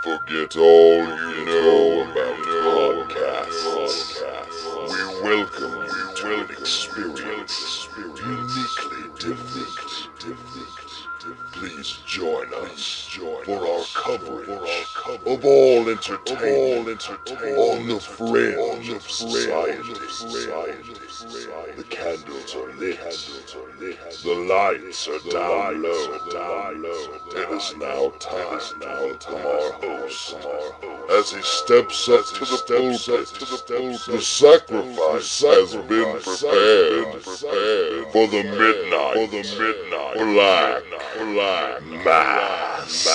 Forget all you know about podcasts. We welcome you to an experience uniquely different. Please join us for our coverage of all entertainment on the fringe of society. The candles are lit, the lights are down low. It is now time to welcome our host as he steps up to the pulpit. The sacrifice has been prepared for the midnight black mass.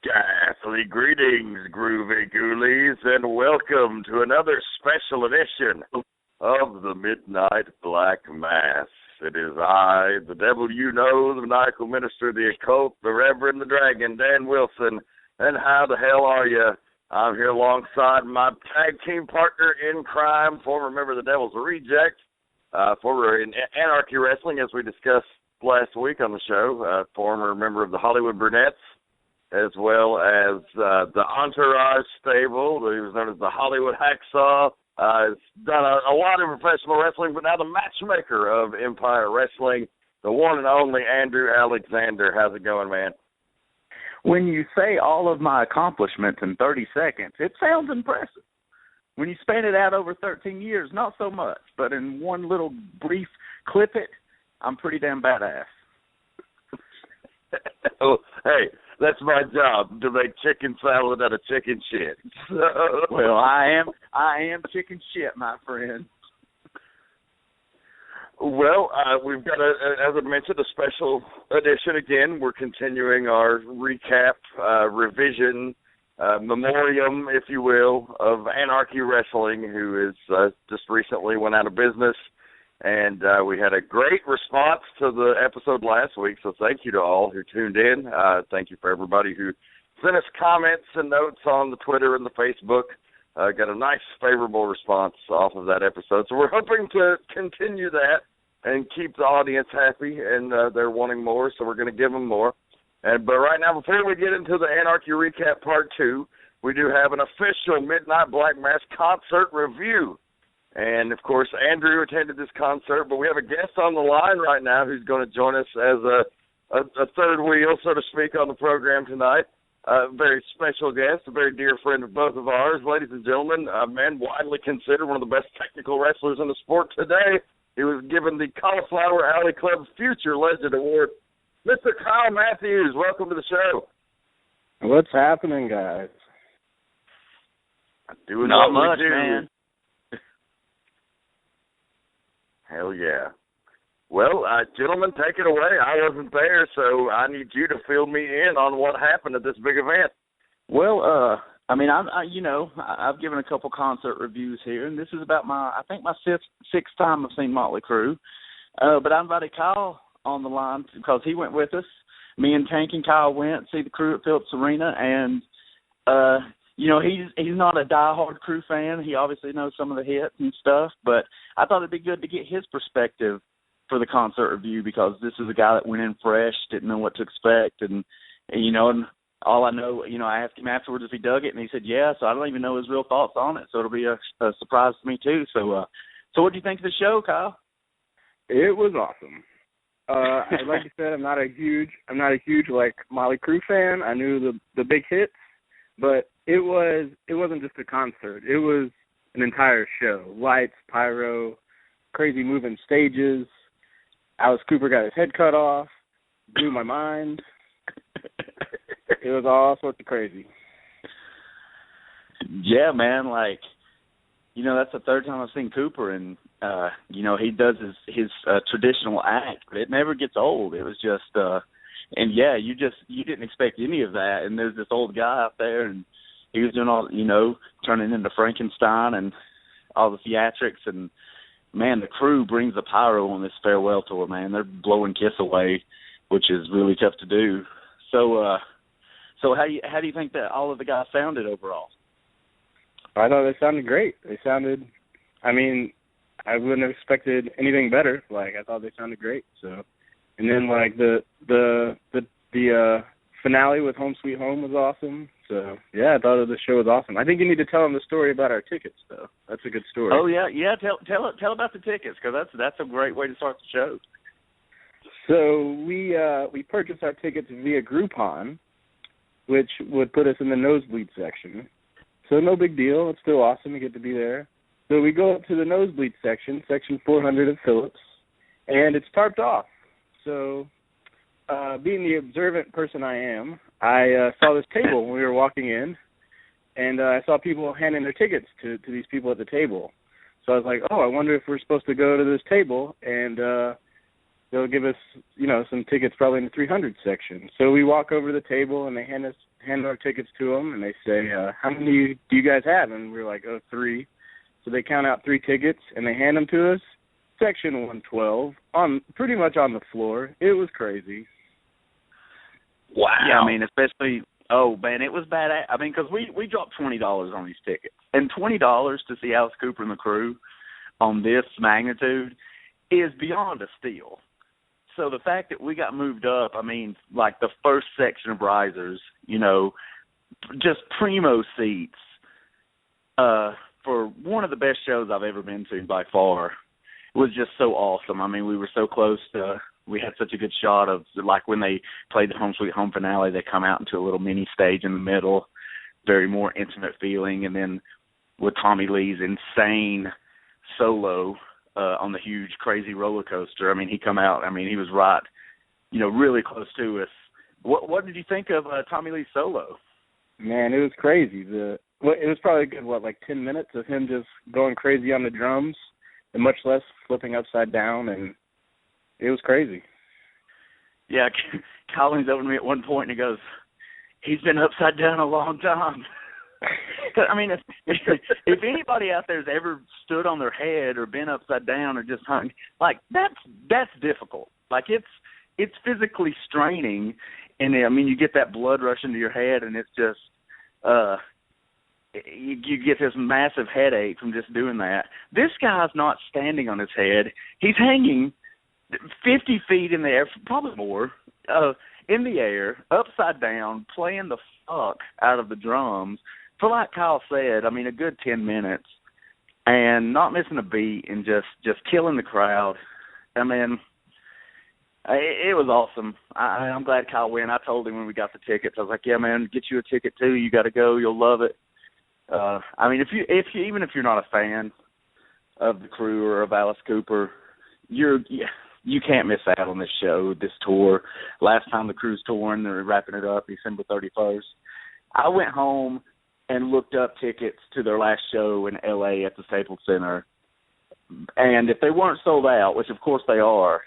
Ghastly greetings, groovy ghoulies, and welcome to another special edition of the Midnight Black Mass. It is I, the devil you know, the maniacal minister of the occult, the Reverend the Dragon, Dan Wilson, and how the hell are you? I'm here alongside my tag team partner in crime, former member of the Devil's Reject, former in Anarchy Wrestling, as we discussed last week on the show, former member of the Hollywood Brunettes, as well as the Entourage stable. He was known as the Hollywood Hacksaw. Has done a lot of professional wrestling, but now the matchmaker of Empire Wrestling, the one and only Andrew Alexander. How's it going, man? When you say all of my accomplishments in 30 seconds, it sounds impressive. When you span it out over 13 years, not so much. But in one little brief clip it, I'm pretty damn badass. Oh, hey, that's my job, to make chicken salad out of chicken shit. Well, I am chicken shit, my friend. Well, we've got, as I mentioned, a special edition again. We're continuing our recap, revision, memoriam, if you will, of Anarchy Wrestling, who is just recently went out of business. And we had a great response to the episode last week, so thank you to all who tuned in. Thank you for everybody who sent us comments and notes on the Twitter and the Facebook. Got a nice, favorable response off of that episode. So we're hoping to continue that and keep the audience happy, and they're wanting more, so we're going to give them more. But right now, before we get into the Anarchy Recap Part 2, we do have an official Midnight Black Mass concert review. And, of course, Andrew attended this concert, but we have a guest on the line right now who's going to join us as a third wheel, so to speak, on the program tonight. A very special guest, a very dear friend of both of ours. Ladies and gentlemen, a man widely considered one of the best technical wrestlers in the sport today. He was given the Cauliflower Alley Club's Future Legend Award. Mr. Kyle Matthews, welcome to the show. What's happening, guys? Doing Not what much, we do. man. Hell yeah. Well, gentlemen, take it away. I wasn't there, so I need you to fill me in on what happened at this big event. Well, I've given a couple concert reviews here, and this is about my sixth time I've seen Motley Crue. But I invited Kyle on the line because he went with us. Me and Tank and Kyle went see the Crue at Phillips Arena, and he's not a diehard Crue fan. He obviously knows some of the hits and stuff, but I thought it'd be good to get his perspective for the concert review because this is a guy that went in fresh, didn't know what to expect, and all I know, I asked him afterwards if he dug it, and he said yeah, so I don't even know his real thoughts on it, so it'll be a surprise to me too. So what do you think of the show, Kyle? It was awesome. Like you said, I'm not a huge like Motley Crue fan. I knew the big hits, but it wasn't just a concert. It was an entire show. Lights, pyro, crazy moving stages. Alice Cooper got his head cut off. Blew my mind. It was all sorts of crazy. Yeah, man, that's the third time I've seen Cooper, and he does his traditional act, but it never gets old. It was just you didn't expect any of that, and there's this old guy out there, and he was doing all, turning into Frankenstein and all the theatrics, and man, the Crue brings the pyro on this farewell tour, man. They're blowing Kiss away, which is really tough to do. So how do you think that all of the guys sounded overall? I thought they sounded great. They sounded, I wouldn't have expected anything better. Like, I thought they sounded great. So, and then like the finale with Home Sweet Home was awesome. So yeah, I thought the show was awesome. I think you need to tell them the story about our tickets, though. That's a good story. Oh yeah. Tell about the tickets, because that's a great way to start the show. So we purchased our tickets via Groupon, which would put us in the nosebleed section. So no big deal. It's still awesome to get to be there. So we go up to the nosebleed section 400 of Phillips, and it's tarped off. So being the observant person I am, I saw this table when we were walking in, and I saw people handing their tickets to these people at the table. So I was like, oh, I wonder if we're supposed to go to this table, and they'll give us, some tickets probably in the 300 section. So we walk over to the table, and they hand our tickets to them, and they say, how many do you guys have? And we're like, 3. So they count out 3 tickets, and they hand them to us. Section 112, pretty much on the floor. It was crazy. Wow. Yeah, I mean, especially, oh, man, it was bad. I mean, because we dropped $20 on these tickets. And $20 to see Alice Cooper and the Crew on this magnitude is beyond a steal. So the fact that we got moved up, I mean, like the first section of risers, just primo seats for one of the best shows I've ever been to by far. It was just so awesome. I mean, we were so close to, we had such a good shot of, like when they played the Home Sweet Home finale, they come out into a little mini stage in the middle, very more intimate feeling. And then with Tommy Lee's insane solo on the huge, crazy roller coaster, I mean, he come out, I mean, he was right, really close to us. What did you think of Tommy Lee's solo? Man, it was crazy. It was probably a good, 10 minutes of him just going crazy on the drums, and much less flipping upside down, and it was crazy. Yeah, Collins over to me at one point, and he goes, he's been upside down a long time. I mean, if anybody out there has ever stood on their head or been upside down or just hung, that's difficult. Like, it's physically straining, and, I mean, you get that blood rush into your head, and it's just you get this massive headache from just doing that. This guy's not standing on his head. He's hanging 50 feet in the air, probably more, in the air, upside down, playing the fuck out of the drums for, like Kyle said, I mean, a good 10 minutes, and not missing a beat and just killing the crowd. I mean, it was awesome. I'm glad Kyle went. I told him when we got the tickets, I was like, yeah, man, get you a ticket too. You got to go. You'll love it. I mean, even if you're not a fan of the Crew or of Alice Cooper, you can't miss out on this show, this tour. Last time the Crew's touring, they're wrapping it up December 31st. I went home and looked up tickets to their last show in L.A. at the Staples Center, and if they weren't sold out, which of course they are,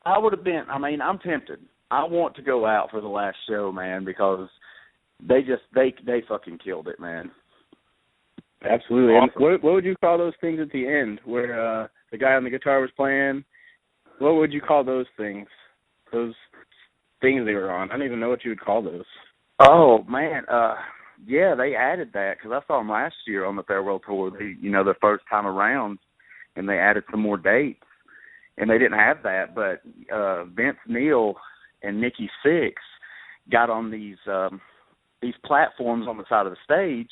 I would have been. I mean, I'm tempted. I want to go out for the last show, man, because they fucking killed it, man. Absolutely. Awesome. And what would you call those things at the end where the guy on the guitar was playing? What would you call those things? Those things they were on. I don't even know what you would call those. Oh, man. Yeah, they added that because I saw them last year on the farewell tour, the first time around, and they added some more dates. And they didn't have that, but Vince Neil and Nikki Sixx got on these platforms on the side of the stage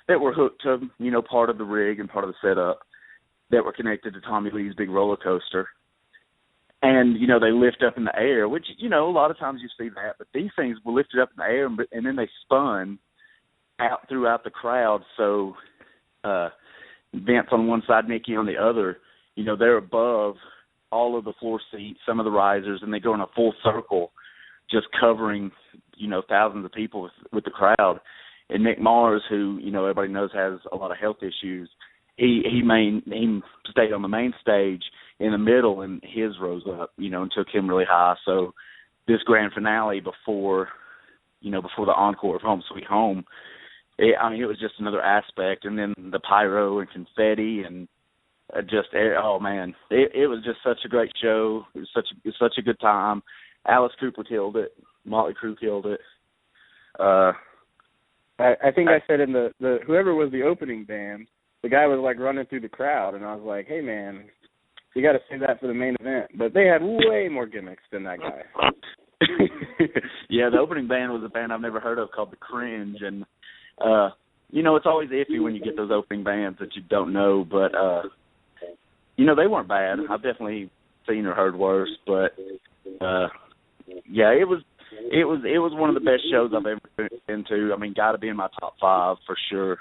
that were hooked to, part of the rig and part of the setup that were connected to Tommy Lee's big roller coaster. And, they lift up in the air, which, a lot of times you see that, but these things were lifted up in the air and then they spun out throughout the crowd. So Vince on one side, Nikki on the other, they're above all of the floor seats, some of the risers, and they go in a full circle, just covering, thousands of people with the crowd. And Nick Mars, who, everybody knows has a lot of health issues, he stayed on the main stage in the middle, and his rose up, and took him really high. So this grand finale before the encore of Home Sweet Home, it was just another aspect. And then the pyro and confetti and oh man, it was just such a great show. It was such a good time. Alice Cooper killed it. Motley Crue killed it. I think I said in the whoever was the opening band the guy was like running through the crowd, and I was like, hey man, you got to save that for the main event. But they had way more gimmicks than that guy. Yeah, the opening band was a band I've never heard of called The Cringe, and it's always iffy when you get those opening bands that you don't know, but they weren't bad. I've definitely seen or heard worse, but it was one of the best shows I've ever been to. I mean, got to be in my top 5 for sure.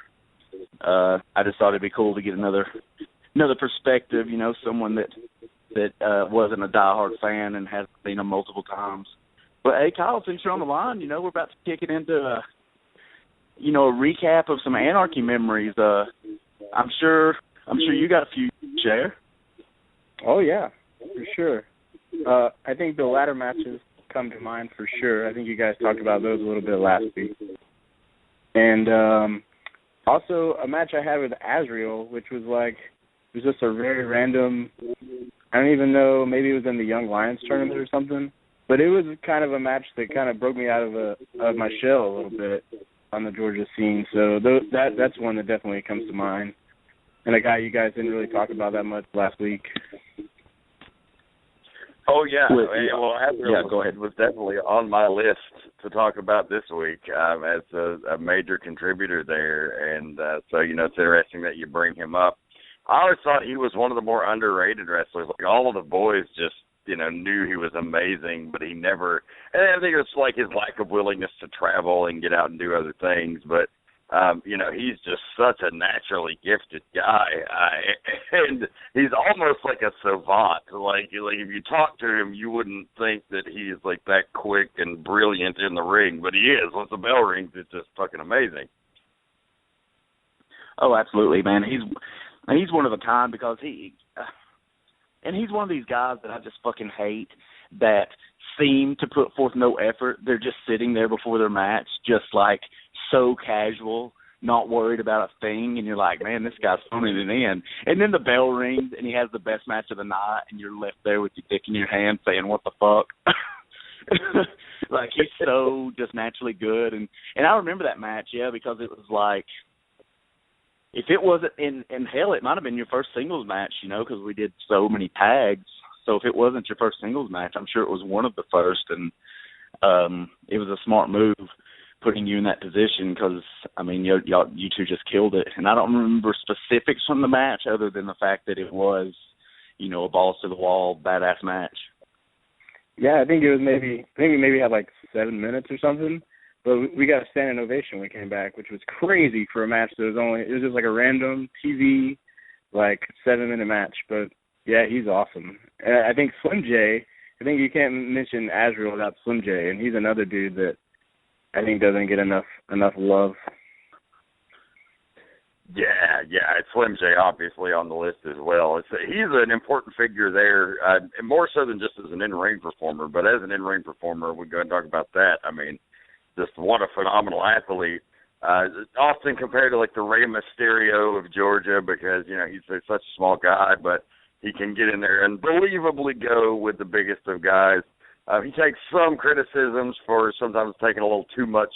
I just thought it'd be cool to get another perspective, someone that wasn't a diehard fan and hasn't seen them multiple times. But hey, Kyle, since you're on the line, we're about to kick it into a recap of some Anarchy memories. I'm sure you got a few to share. Oh yeah, for sure. I think the latter matches come to mind for sure. I think you guys talked about those a little bit last week. And also a match I had with Azrael, which was it was just a very random, I don't even know, maybe it was in the Young Lions tournament or something. But it was kind of a match that kind of broke me out of my shell a little bit on the Georgia scene. So that's one that definitely comes to mind. And a guy you guys didn't really talk about that much last week. Oh, yeah. Well, Azrael go ahead. was definitely on my list to talk about this week as a major contributor there. And so, it's interesting that you bring him up. I always thought he was one of the more underrated wrestlers. Like, all of the boys just, knew he was amazing, but he never – and I think it's like his lack of willingness to travel and get out and do other things. But, he's just such a naturally gifted guy. And he's almost like a savant. Like if you talk to him, you wouldn't think that he's like that quick and brilliant in the ring, but he is. Once the bell rings, it's just fucking amazing. Oh, absolutely, man. He's one of a kind because he's one of these guys that I just fucking hate that seem to put forth no effort. They're just sitting there before their match, just like so casual, not worried about a thing, and you're like, man, this guy's phoning it in. And then the bell rings, and he has the best match of the night, and you're left there with your dick in your hand saying, what the fuck? Like, he's so just naturally good. And I remember that match, because it was like, if it wasn't in hell, it might have been your first singles match, because we did so many tags. So if it wasn't your first singles match, I'm sure it was one of the first, and it was a smart move putting you in that position because, I mean, you two just killed it. And I don't remember specifics from the match other than the fact that it was, a balls to the wall, badass match. Yeah, I think it was maybe had like 7 minutes or something. But we got a standing ovation when we came back, which was crazy for a match that it was just like a random TV, 7-minute match. But yeah, he's awesome. And I think Slim J, I think you can't mention Azrael without Slim J, and he's another dude that I think doesn't get enough love. Yeah, it's Slim J obviously on the list as well. He's an important figure there, and more so than just as an in-ring performer, but as an in-ring performer, we go and talk about that. I mean, just what a phenomenal athlete. Often compared to the Rey Mysterio of Georgia because, he's such a small guy, but he can get in there and believably go with the biggest of guys. He takes some criticisms for sometimes taking a little too much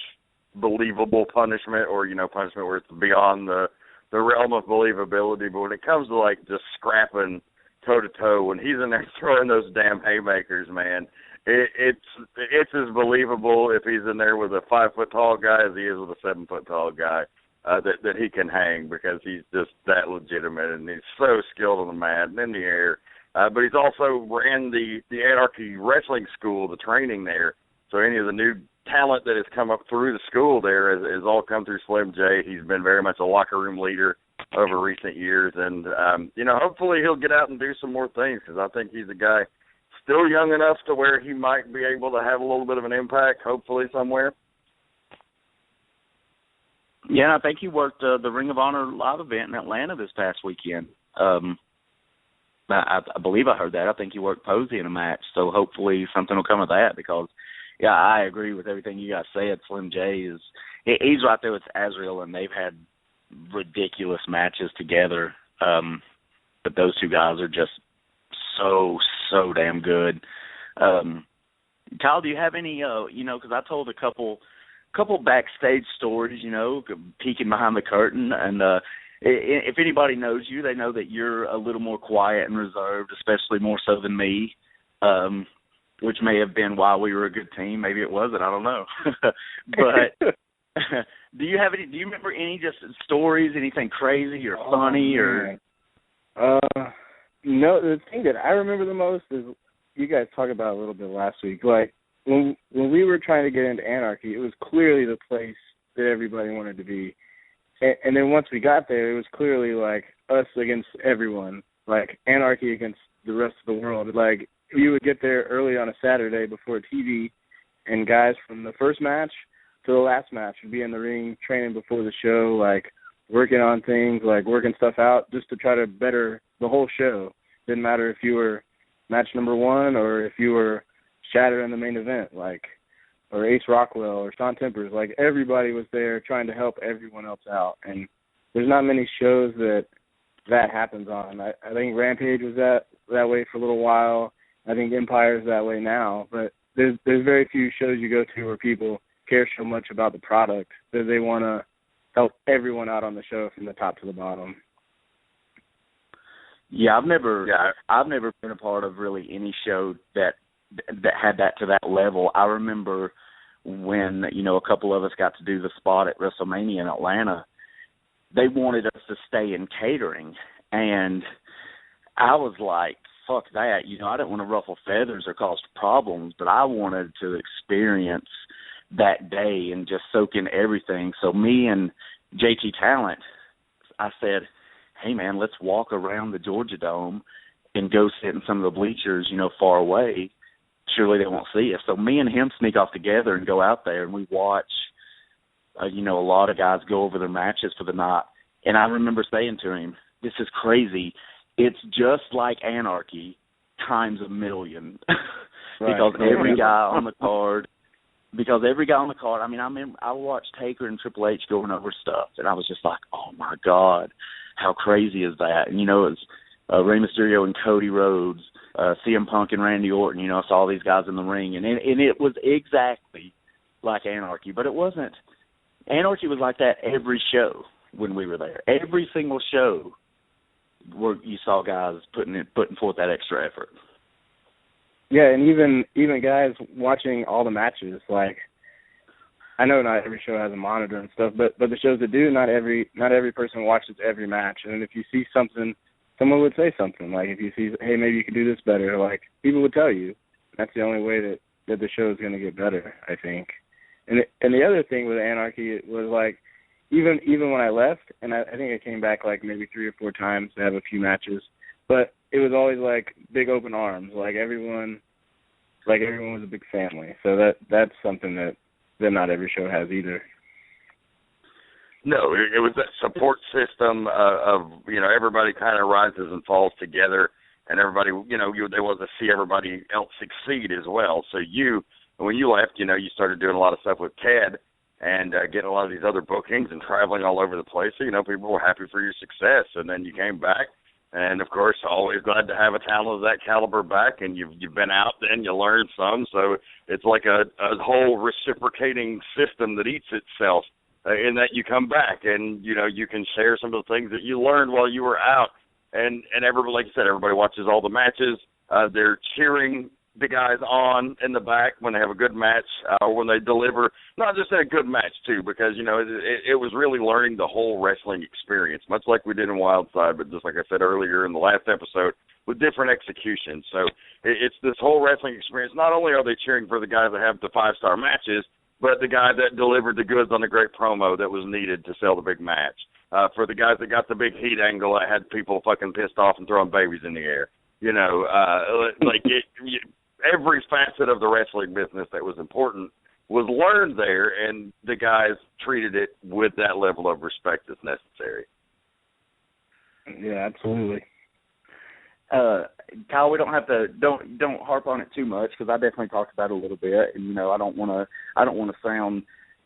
believable punishment or, punishment where it's beyond the realm of believability. But when it comes to, just scrapping toe-to-toe, when he's in there throwing those damn haymakers, man, it's as believable if he's in there with a 5-foot-tall guy as he is with a 7-foot-tall guy that he can hang because he's just that legitimate and he's so skilled on the mat and in the air. But he's also ran the Anarchy Wrestling School, the training there. So any of the new talent that has come up through the school there has all come through Slim J. He's been very much a locker room leader over recent years. And, hopefully he'll get out and do some more things because I think he's a guy still young enough to where he might be able to have a little bit of an impact, hopefully somewhere. Yeah, and I think he worked the Ring of Honor live event in Atlanta this past weekend. I believe I heard that. I think he worked Posey in a match, so hopefully something will come of that because, yeah, I agree with everything you guys said. Slim J he's right there with Azrael, and they've had ridiculous matches together. But those two guys are just so damn good. Kyle, do you have any, because I told a couple backstage stories, peeking behind the curtain, and if anybody knows you, they know that you're a little more quiet and reserved, especially more so than me, which may have been why we were a good team. Maybe it wasn't. I don't know. But do you remember any just stories, anything crazy or funny or? No, the thing that I remember the most is you guys talked about a little bit last week. Like when we were trying to get into Anarchy, it was clearly the place that everybody wanted to be. And then once we got there, it was clearly like us against everyone, like Anarchy against the rest of the world. Like you would get there early on a Saturday before TV, and guys from the first match to the last match would be in the ring training before the show, like working on things, like working stuff out just to try to better the whole show. Didn't matter if you were match number one or if you were Shatter in the main event, like, or Ace Rockwell or Shaun Tempers. Like everybody was there trying to help everyone else out. And there's not many shows that happens on. I think Rampage was that way for a little while. I think Empire's that way now. But there's very few shows you go to where people care so much about the product that they want to help everyone out on the show from the top to the bottom. Yeah, I've never been a part of really any show that had that to that level. I remember when, a couple of us got to do the spot at WrestleMania in Atlanta, they wanted us to stay in catering. And I was like, fuck that. I didn't want to ruffle feathers or cause problems, but I wanted to experience that day and just soak in everything. So me and JT Talent, I said, hey, man, let's walk around the Georgia Dome and go sit in some of the bleachers, far away. Surely they won't see us. So me and him sneak off together and go out there, and we watch, a lot of guys go over their matches for the night. And I remember saying to him, this is crazy. It's just like Anarchy times a million. Because every guy on the card, I watched Taker and Triple H going over stuff, and I was just like, oh, my God, how crazy is that? And, it was Rey Mysterio and Cody Rhodes, CM Punk and Randy Orton. I saw all these guys in the ring, and it was exactly like Anarchy, but it wasn't. Anarchy was like that every show when we were there. Every single show where you saw guys putting forth that extra effort. Yeah, and even guys watching all the matches, like, I know not every show has a monitor and stuff, but the shows that do, not every person watches every match. And if you see something, someone would say something. Like if you see, hey, maybe you could do this better. Like people would tell you. That's the only way that the show is going to get better, I think. And the other thing with Anarchy was like, even when I left, and I think I came back like maybe 3 or 4 times to have a few matches, but it was always like big open arms. Like everyone was a big family. So that's something that not every show has either. No, it was that support system of everybody kind of rises and falls together, and everybody they want to see everybody else succeed as well. So when you left, you started doing a lot of stuff with CAD and getting a lot of these other bookings and traveling all over the place. So people were happy for your success, and then you came back. And, of course, always glad to have a talent of that caliber back, and you've been out then, you learned some. So it's like a whole reciprocating system that eats itself in that you come back and, you can share some of the things that you learned while you were out. And everybody, like you said, everybody watches all the matches. They're cheering the guys on in the back when they have a good match or when they deliver, not just a good match, too, because, it was really learning the whole wrestling experience, much like we did in Wildside, but just like I said earlier in the last episode, with different executions. So it's this whole wrestling experience. Not only are they cheering for the guys that have the 5-star matches, but the guy that delivered the goods on the great promo that was needed to sell the big match. For the guys that got the big heat angle that had people fucking pissed off and throwing babies in the air. Every facet of the wrestling business that was important was learned there, and the guys treated it with that level of respect as necessary. Yeah, absolutely. Kyle, we don't have to don't harp on it too much because I definitely talked about it a little bit, and I don't want to sound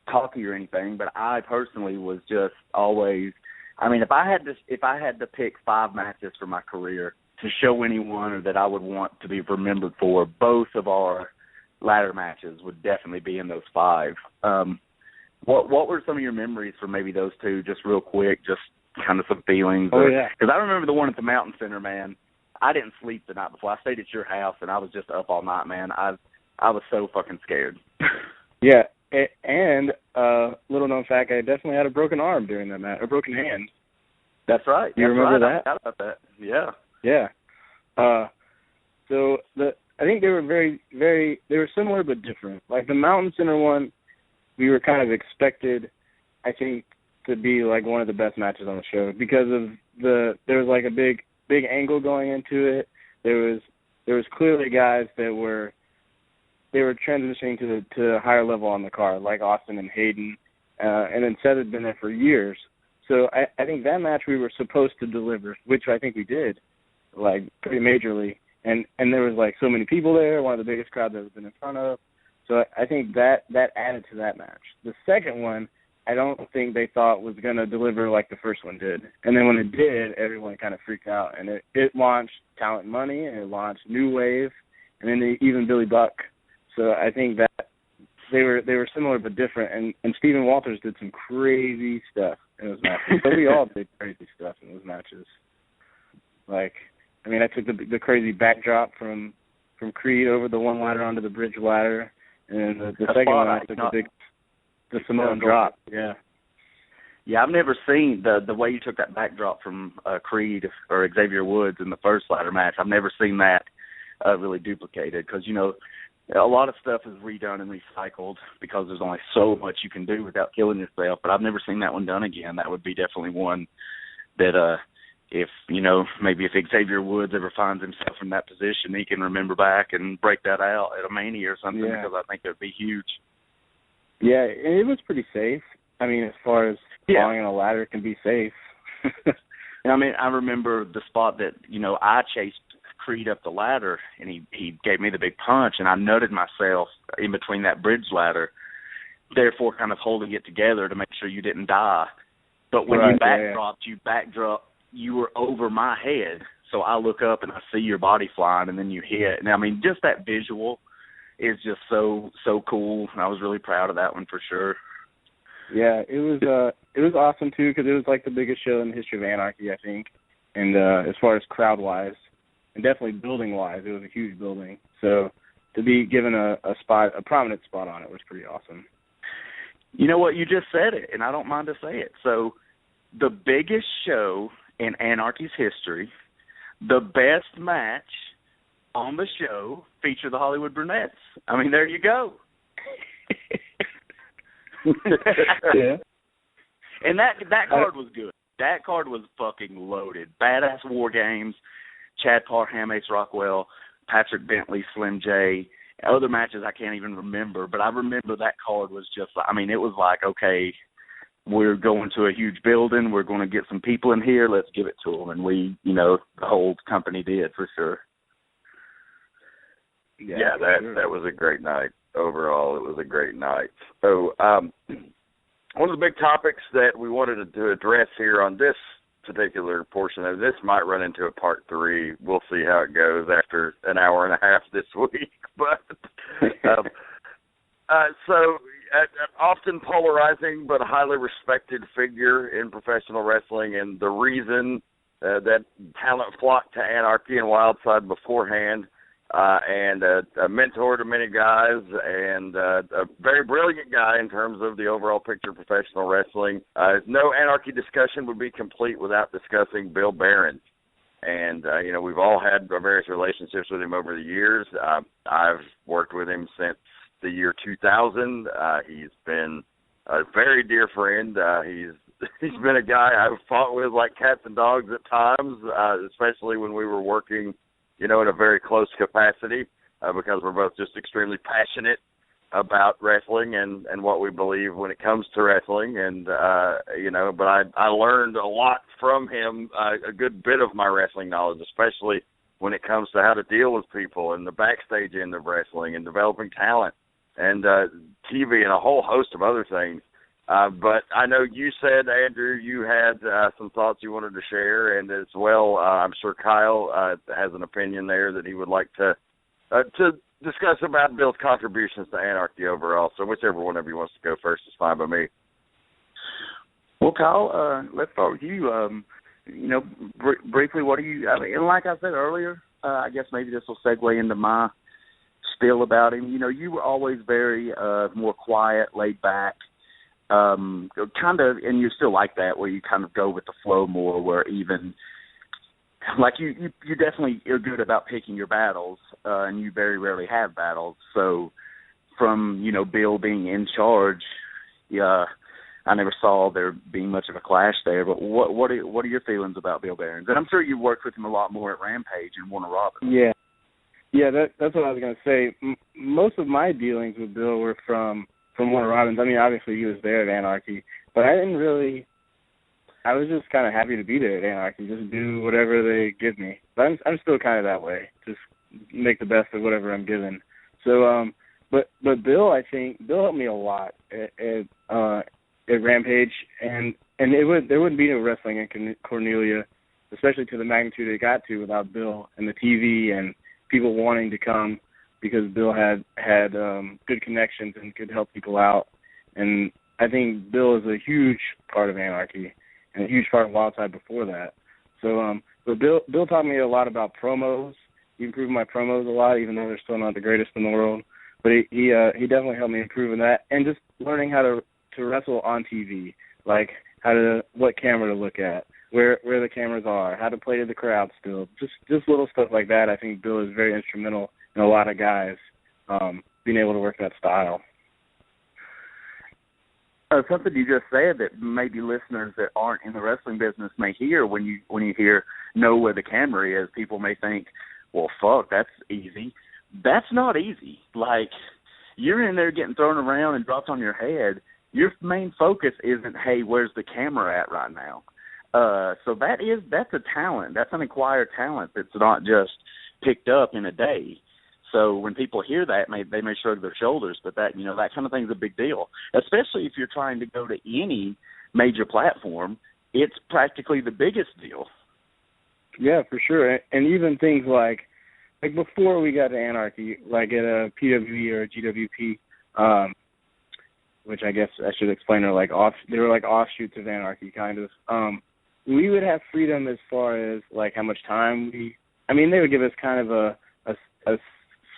cocky or anything, but I personally was just always. I mean, if I had to pick 5 matches for my career to show anyone or that I would want to be remembered for, both of our ladder matches would definitely be in those 5. What were some of your memories for maybe those 2, just real quick, just kind of some feelings. Oh, yeah. Because I remember the one at the Mountain Center, man. I didn't sleep the night before. I stayed at your house, and I was just up all night, man. I was so fucking scared. Yeah, and little known fact, I definitely had a broken arm during that match, a broken hand. That's right. You remember right. that? I forgot about that. Yeah. Yeah. So I think they were they were similar but different. Like the Mountain Center one, we were kind of expected, I think, to be like one of the best matches on the show because of there was like a big angle going into it. There was clearly guys that were transitioning to a higher level on the card, like Austin and Hayden, and then Seth had been there for years. So I think that match we were supposed to deliver, which I think we did, like pretty majorly. And there was like so many people there, one of the biggest crowds I've been in front of. So I think that added to that match. The second one, I don't think they thought was going to deliver like the first one did. And then when it did, everyone kind of freaked out. And it launched Talent Money, and it launched New Wave, and then even Billy Buck. So I think that they were similar but different. And Stephen Walters did some crazy stuff in those matches. So we all did crazy stuff in those matches. Like, I mean, I took the crazy backdrop from Creed over the one ladder onto the bridge ladder. And then the second one, I took the Samoan drop. Yeah. Yeah, I've never seen the way you took that backdrop from Creed or Xavier Woods in the first ladder match. I've never seen that really duplicated because, you know, a lot of stuff is redone and recycled because there's only so much you can do without killing yourself. But I've never seen that one done again. That would be definitely one that if, you know, maybe if Xavier Woods ever finds himself in that position, he can remember back and break that out at a Mania or something because I think that would be huge. Yeah, and it was pretty safe. I mean, as far as falling on a ladder can be safe. I mean, I remember the spot that, you know, I chased Creed up the ladder, and he gave me the big punch, and I nutted myself in between that bridge ladder, therefore kind of holding it together to make sure you didn't die. But when you backdropped, you were over my head, so I look up and I see your body flying, and then you hit. And I mean, just that visual is just so cool, and I was really proud of that one for sure. Yeah, it was awesome too because it was like the biggest show in the history of Anarchy, I think, and as far as crowd wise, and definitely building wise, it was a huge building. So to be given a prominent spot on it was pretty awesome. You know what? You just said it, and I don't mind to say it. So the biggest show in Anarchy's history, the best match on the show featured the Hollywood Brunettes. I mean, there you go. Yeah. And that card was good. That card was fucking loaded. Badass War Games, Chad Parham, Ace Rockwell, Patrick Bentley, Slim J. Other matches I can't even remember, but I remember that card was just, I mean, it was like, okay, we're going to a huge building. We're going to get some people in here. Let's give it to them. And we, you know, the whole company did for sure. Yeah, that was a great night. Overall, it was a great night. So one of the big topics that we wanted to address here on this particular portion of this might run into a part 3. We'll see how it goes after an hour and a half this week. But so often polarizing but a highly respected figure in professional wrestling, and the reason that talent flocked to Anarchy and Wildside beforehand, and a mentor to many guys, and a very brilliant guy in terms of the overall picture of professional wrestling. No Anarchy discussion would be complete without discussing Bill Barron. And, you know, we've all had various relationships with him over the years. I've worked with him since the year 2000. He's been a very dear friend. He's been a guy I've fought with like cats and dogs at times, especially when we were working, you know, in a very close capacity, because we're both just extremely passionate about wrestling and what we believe when it comes to wrestling. And, you know, but I learned a lot from him, a good bit of my wrestling knowledge, especially when it comes to how to deal with people and the backstage end of wrestling and developing talent and TV and a whole host of other things. But I know you said, Andrew, you had some thoughts you wanted to share, and as well, I'm sure Kyle has an opinion there that he would like to discuss about Bill's contributions to Anarchy overall. So whichever one of you wants to go first is fine by me. Well, Kyle, let's start with you. Briefly, what do you? And like I said earlier, I guess maybe this will segue into my spiel about him. You were always very more quiet, laid back, kind of, and you're still like that, where you kind of go with the flow more. Where even like you definitely are good about picking your battles, and you very rarely have battles. So from Bill being in charge, I never saw there being much of a clash there. But what are your feelings about Bill Behrens? And I'm sure you worked with him a lot more at Rampage and Warner Robins. Yeah, that's what I was going to say. Most of my dealings with Bill were from Warner Robins. I mean, obviously he was there at Anarchy, but I was just kind of happy to be there at Anarchy, just do whatever they give me. But I'm still kind of that way, just make the best of whatever I'm given. So, but Bill, I think Bill helped me a lot at Rampage, and there wouldn't be no wrestling in Cornelia, especially to the magnitude it got to, without Bill and the TV and people wanting to come, because Bill had good connections and could help people out. And I think Bill is a huge part of Anarchy and a huge part of Wildside before that. So, but Bill taught me a lot about promos. He improved my promos a lot, even though they're still not the greatest in the world. But he definitely helped me improve in that, and just learning how to wrestle on TV, like what camera to look at, where the cameras are, how to play to the crowd still. Just little stuff like that. I think Bill is very instrumental in a lot of guys being able to work that style. Something you just said that maybe listeners that aren't in the wrestling business may hear when you hear know where the camera is, people may think, well, fuck, that's easy. That's not easy. Like, you're in there getting thrown around and dropped on your head. Your main focus isn't, hey, where's the camera at right now? So that's a talent. That's an acquired talent that's not just picked up in a day. So when people hear that, they may shrug their shoulders, but that kind of thing is a big deal, especially if you're trying to go to any major platform. It's practically the biggest deal. Yeah, for sure. And even things like before we got to Anarchy, like at a PWE or a GWP, which I guess I should explain they were like offshoots of Anarchy, kind of. We would have freedom as far as like how much time they would give us kind of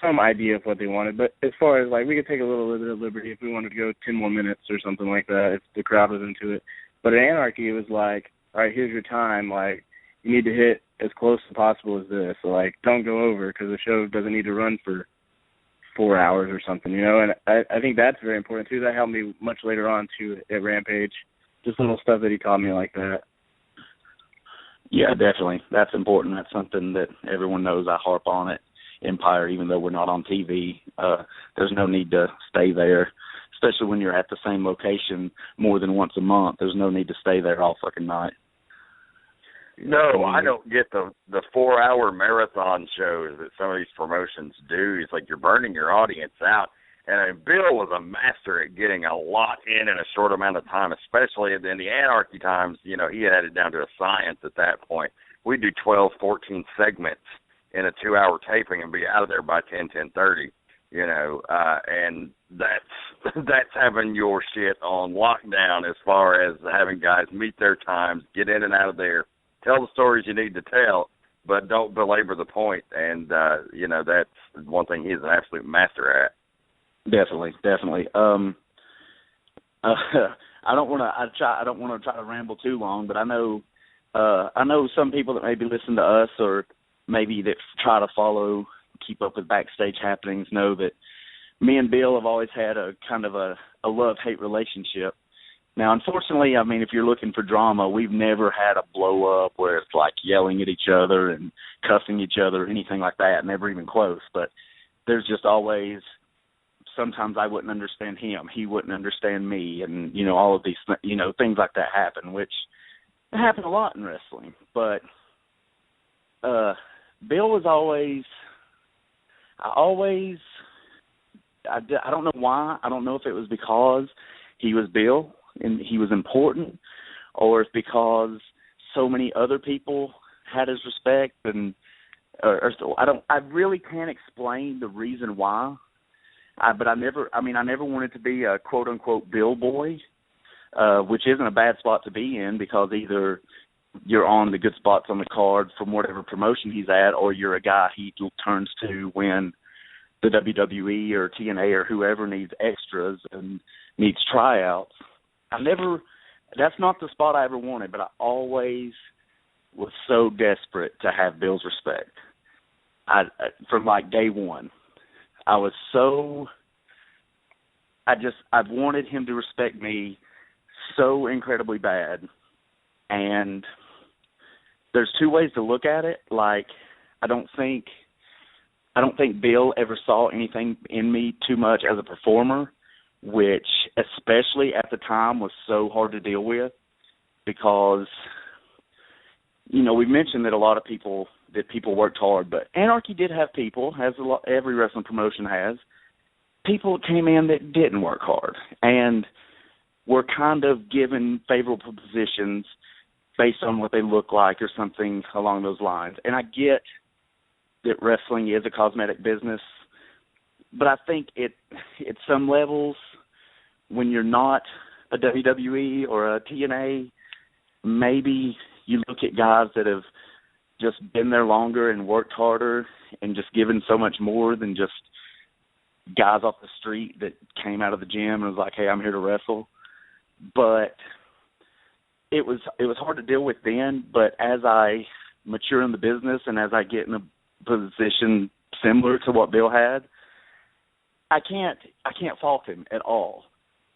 some idea of what they wanted, but as far as like we could take a little bit of liberty if we wanted to go 10 more minutes or something like that if the crowd was into it. But at Anarchy, it was like, all right, here's your time. Like, you need to hit as close as possible as this. So like, don't go over, because the show doesn't need to run for 4 hours or something, And I think that's very important too. That helped me much later on too at Rampage. Just little stuff that he taught me like that. Yeah, definitely. That's important. That's something that everyone knows. I harp on it. Empire, even though we're not on TV, there's no need to stay there, especially when you're at the same location more than once a month. There's no need to stay there all fucking night. No, I don't get the 4-hour marathon shows that some of these promotions do. It's like you're burning your audience out. And Bill was a master at getting a lot in a short amount of time, especially in the Anarchy times. He had it down to a science at that point. We'd do 12, 14 segments in a 2-hour taping and be out of there by 10:30, and that's having your shit on lockdown as far as having guys meet their times, get in and out of there, tell the stories you need to tell, but don't belabor the point. And, that's one thing he's an absolute master at. Definitely. I don't want to try to ramble too long, but I know some people that maybe listen to us or maybe that try to keep up with backstage happenings know that me and Bill have always had a kind of a love-hate relationship. Now, unfortunately, if you're looking for drama, we've never had a blow-up where it's like yelling at each other and cussing each other or anything like that, never even close. But there's just always, sometimes I wouldn't understand him, he wouldn't understand me, and, all of these, things like that happen, which happen a lot in wrestling. But Bill was I don't know why. I don't know if it was because he was Bill and he was important, or if because so many other people had his respect, I really can't explain the reason why. But I never wanted to be a quote unquote Bill boy. which isn't a bad spot to be in because either you're on the good spots on the card from whatever promotion he's at, or you're a guy he turns to when the WWE or TNA or whoever needs extras and needs tryouts. That's not the spot I ever wanted, but I always was so desperate to have Bill's respect. From like day one, I've wanted him to respect me so incredibly bad. And there's two ways to look at it. Like, I don't think Bill ever saw anything in me too much as a performer, which especially at the time was so hard to deal with because, you know, we mentioned that a lot of people worked hard, but Anarchy did have people, every wrestling promotion has, people came in that didn't work hard and were kind of given favorable positions based on what they look like or something along those lines. And I get that wrestling is a cosmetic business, but I think at some levels, when you're not a WWE or a TNA, maybe you look at guys that have just been there longer and worked harder and just given so much more than just guys off the street that came out of the gym and was like, hey, I'm here to wrestle. But it was hard to deal with then, but as I mature in the business and as I get in a position similar to what Bill had, I can't fault him at all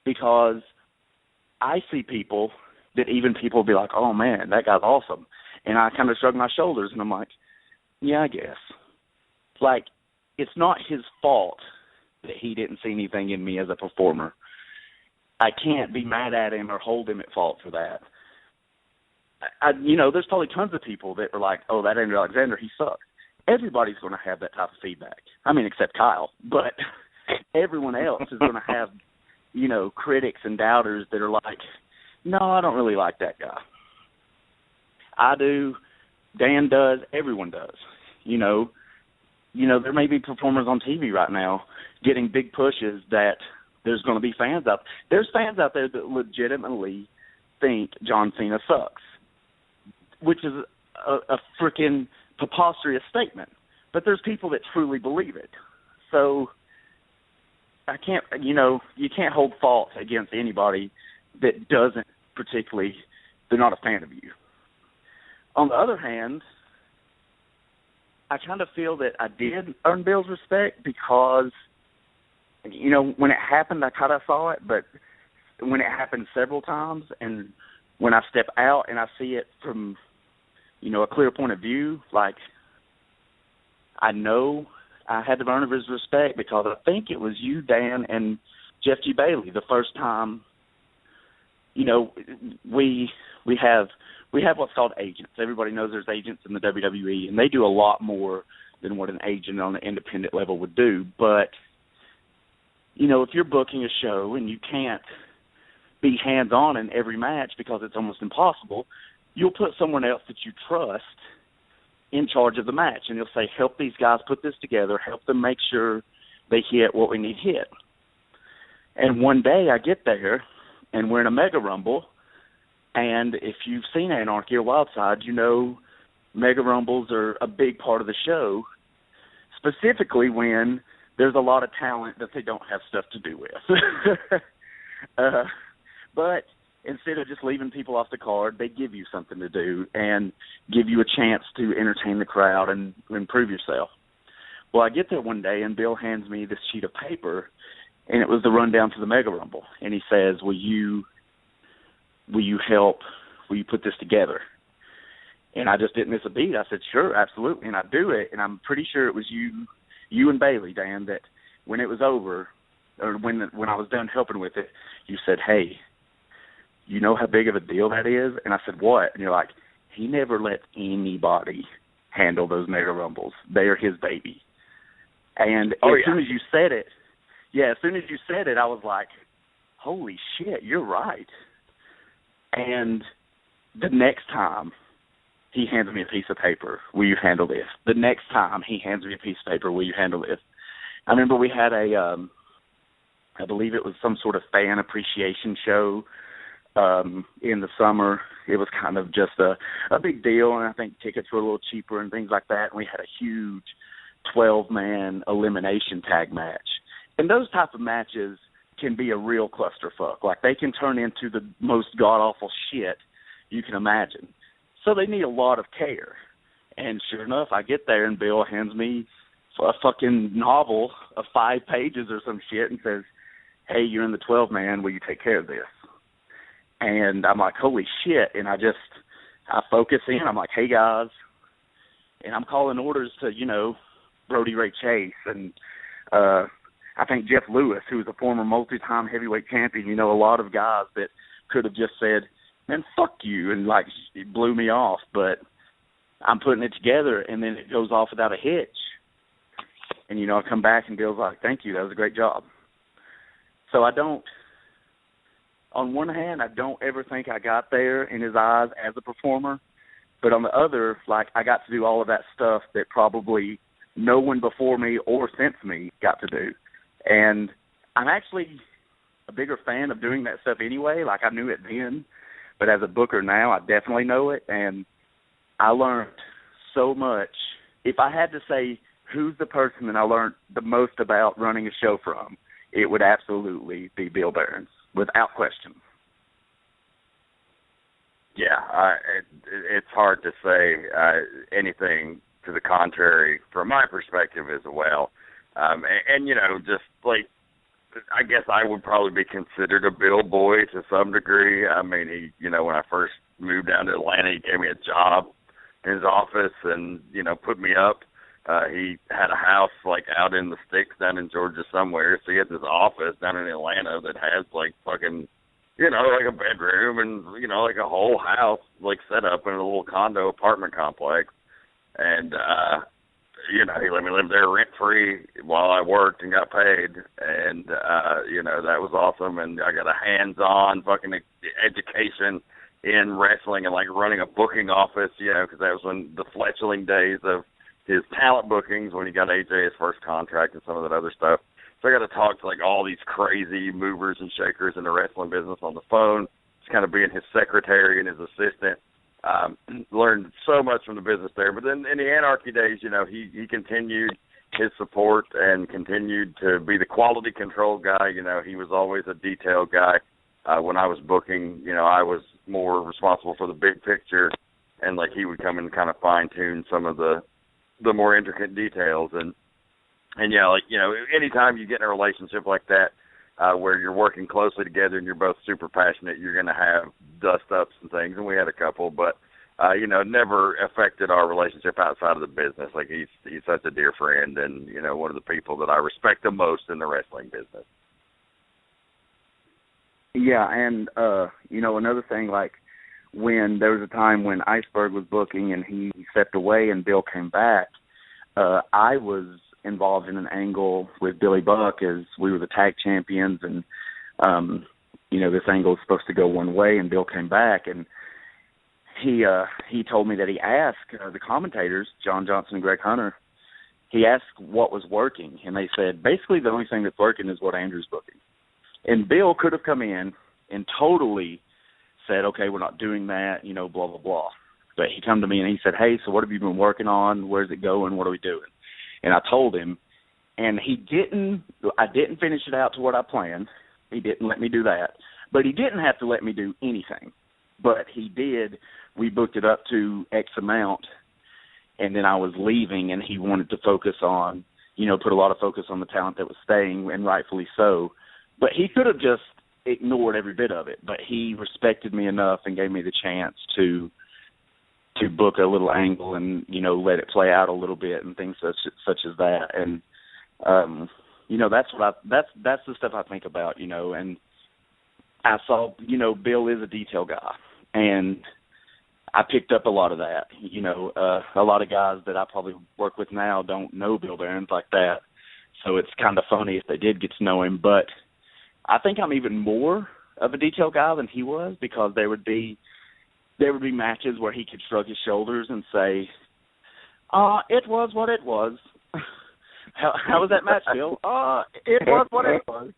because I see people that even people be like, oh man, that guy's awesome. And I kind of shrug my shoulders and I'm like, yeah, I guess. Like, it's not his fault that he didn't see anything in me as a performer. I can't be mad at him or hold him at fault for that. There's probably tons of people that are like, oh, that Andrew Alexander, he sucks. Everybody's going to have that type of feedback. I mean, except Kyle. But everyone else is going to have, critics and doubters that are like, no, I don't really like that guy. I do. Dan does. Everyone does. There may be performers on TV right now getting big pushes that there's going to be fans out. There's fans out there that legitimately think John Cena sucks, which is a freaking preposterous statement. But there's people that truly believe it. So I can't, you can't hold fault against anybody that doesn't particularly, they're not a fan of you. On the other hand, I kind of feel that I did earn Bill's respect because, when it happened, I kind of saw it, but when it happened several times and when I step out and I see it from, a clear point of view, like, I know I had to earn his respect because I think it was you, Dan, and Jeff G. Bailey the first time, we have what's called agents. Everybody knows there's agents in the WWE, and they do a lot more than what an agent on an independent level would do. But, if you're booking a show and you can't be hands-on in every match because it's almost impossible, you'll put someone else that you trust in charge of the match, and you'll say, help these guys put this together, help them make sure they hit what we need hit. And one day I get there, and we're in a Mega Rumble, and if you've seen Anarchy or Wildside, Mega Rumbles are a big part of the show, specifically when there's a lot of talent that they don't have stuff to do with. But instead of just leaving people off the card, they give you something to do and give you a chance to entertain the crowd and improve yourself. Well, I get there one day, and Bill hands me this sheet of paper, and it was the rundown for the Mega Rumble. And he says, will you help? Will you put this together? And I just didn't miss a beat. I said, sure, absolutely. And I do it. And I'm pretty sure it was you and Bailey, Dan, that when it was over, or when I was done helping with it, you said, hey, you know how big of a deal that is? And I said, what? And you're like, he never lets anybody handle those Mega Rumbles. They are his baby. And soon as you said it, I was like, holy shit, you're right. And the next time he hands me a piece of paper, will you handle this? The next time he hands me a piece of paper, will you handle this? I remember we had I believe it was some sort of fan appreciation show in the summer. It was kind of just a big deal, and I think tickets were a little cheaper and things like that. And we had a huge 12-man elimination tag match. And those type of matches can be a real clusterfuck. Like, they can turn into the most god-awful shit you can imagine. So they need a lot of care. And sure enough, I get there, and Bill hands me a fucking novel of 5 pages or some shit and says, hey, you're in the 12-man, will you take care of this? And I'm like, holy shit. And I focus in. I'm like, hey, guys. And I'm calling orders to, Brody Ray Chase and I think Jeff Lewis, who was a former multi-time heavyweight champion. A lot of guys that could have just said, man, fuck you, and, like, it blew me off. But I'm putting it together, and then it goes off without a hitch. And, I come back, and Bill's like, thank you, that was a great job. So on one hand, I don't ever think I got there in his eyes as a performer. But on the other, like, I got to do all of that stuff that probably no one before me or since me got to do. And I'm actually a bigger fan of doing that stuff anyway. Like, I knew it then. But as a booker now, I definitely know it. And I learned so much. If I had to say who's the person that I learned the most about running a show from, it would absolutely be Bill Behrens, without question. Yeah, it's hard to say anything to the contrary from my perspective as well. And just like, I guess I would probably be considered a Bill boy to some degree. I mean, he, when I first moved down to Atlanta, he gave me a job in his office and, put me up. He had a house, like, out in the sticks down in Georgia somewhere, so he had this office down in Atlanta that has, like, fucking, like a bedroom and, like a whole house, like, set up in a little condo apartment complex. And, he let me live there rent-free while I worked and got paid. And, that was awesome. And I got a hands-on fucking education in wrestling and, like, running a booking office, because that was when the fledgling days of his talent bookings when he got AJ his first contract and some of that other stuff. So I got to talk to, like, all these crazy movers and shakers in the wrestling business on the phone, just kind of being his secretary and his assistant. Learned so much from the business there. But then in the Anarchy days, he continued his support and continued to be the quality control guy. He was always a detailed guy. When I was booking, I was more responsible for the big picture, and, like, he would come and kind of fine-tune some of the more intricate details. And yeah, like, anytime you get in a relationship like that, where you're working closely together and you're both super passionate, you're going to have dust-ups and things, and we had a couple, but, never affected our relationship outside of the business. Like, he's such a dear friend and, one of the people that I respect the most in the wrestling business. Yeah, and, another thing, like, when there was a time when Iceberg was booking and he stepped away and Bill came back, I was involved in an angle with Billy Buck as we were the tag champions, and this angle was supposed to go one way, and Bill came back, and he told me that he asked the commentators, John Johnson and Greg Hunter, he asked what was working, and they said basically the only thing that's working is what Andrew's booking. And Bill could have come in and totally said, okay, we're not doing that, blah, blah, blah. But he come to me and he said, hey, so what have you been working on? Where's it going? What are we doing? And I told him, and I didn't finish it out to what I planned. He didn't let me do that. But he didn't have to let me do anything. But he did. We booked it up to X amount, and then I was leaving, and he wanted to focus on, put a lot of focus on the talent that was staying, and rightfully so. But he could have just ignored every bit of it. But he respected me enough and gave me the chance to book a little angle and, let it play out a little bit and things such as that. And, that's the stuff I think about, and I saw, Bill is a detail guy, and I picked up a lot of that. A lot of guys that I probably work with now don't know Bill Behrens like that. So it's kind of funny if they did get to know him, but I think I'm even more of a detail guy than he was, because there would be matches where he could shrug his shoulders and say, it was what it was. How was that match, Bill? It was what it was.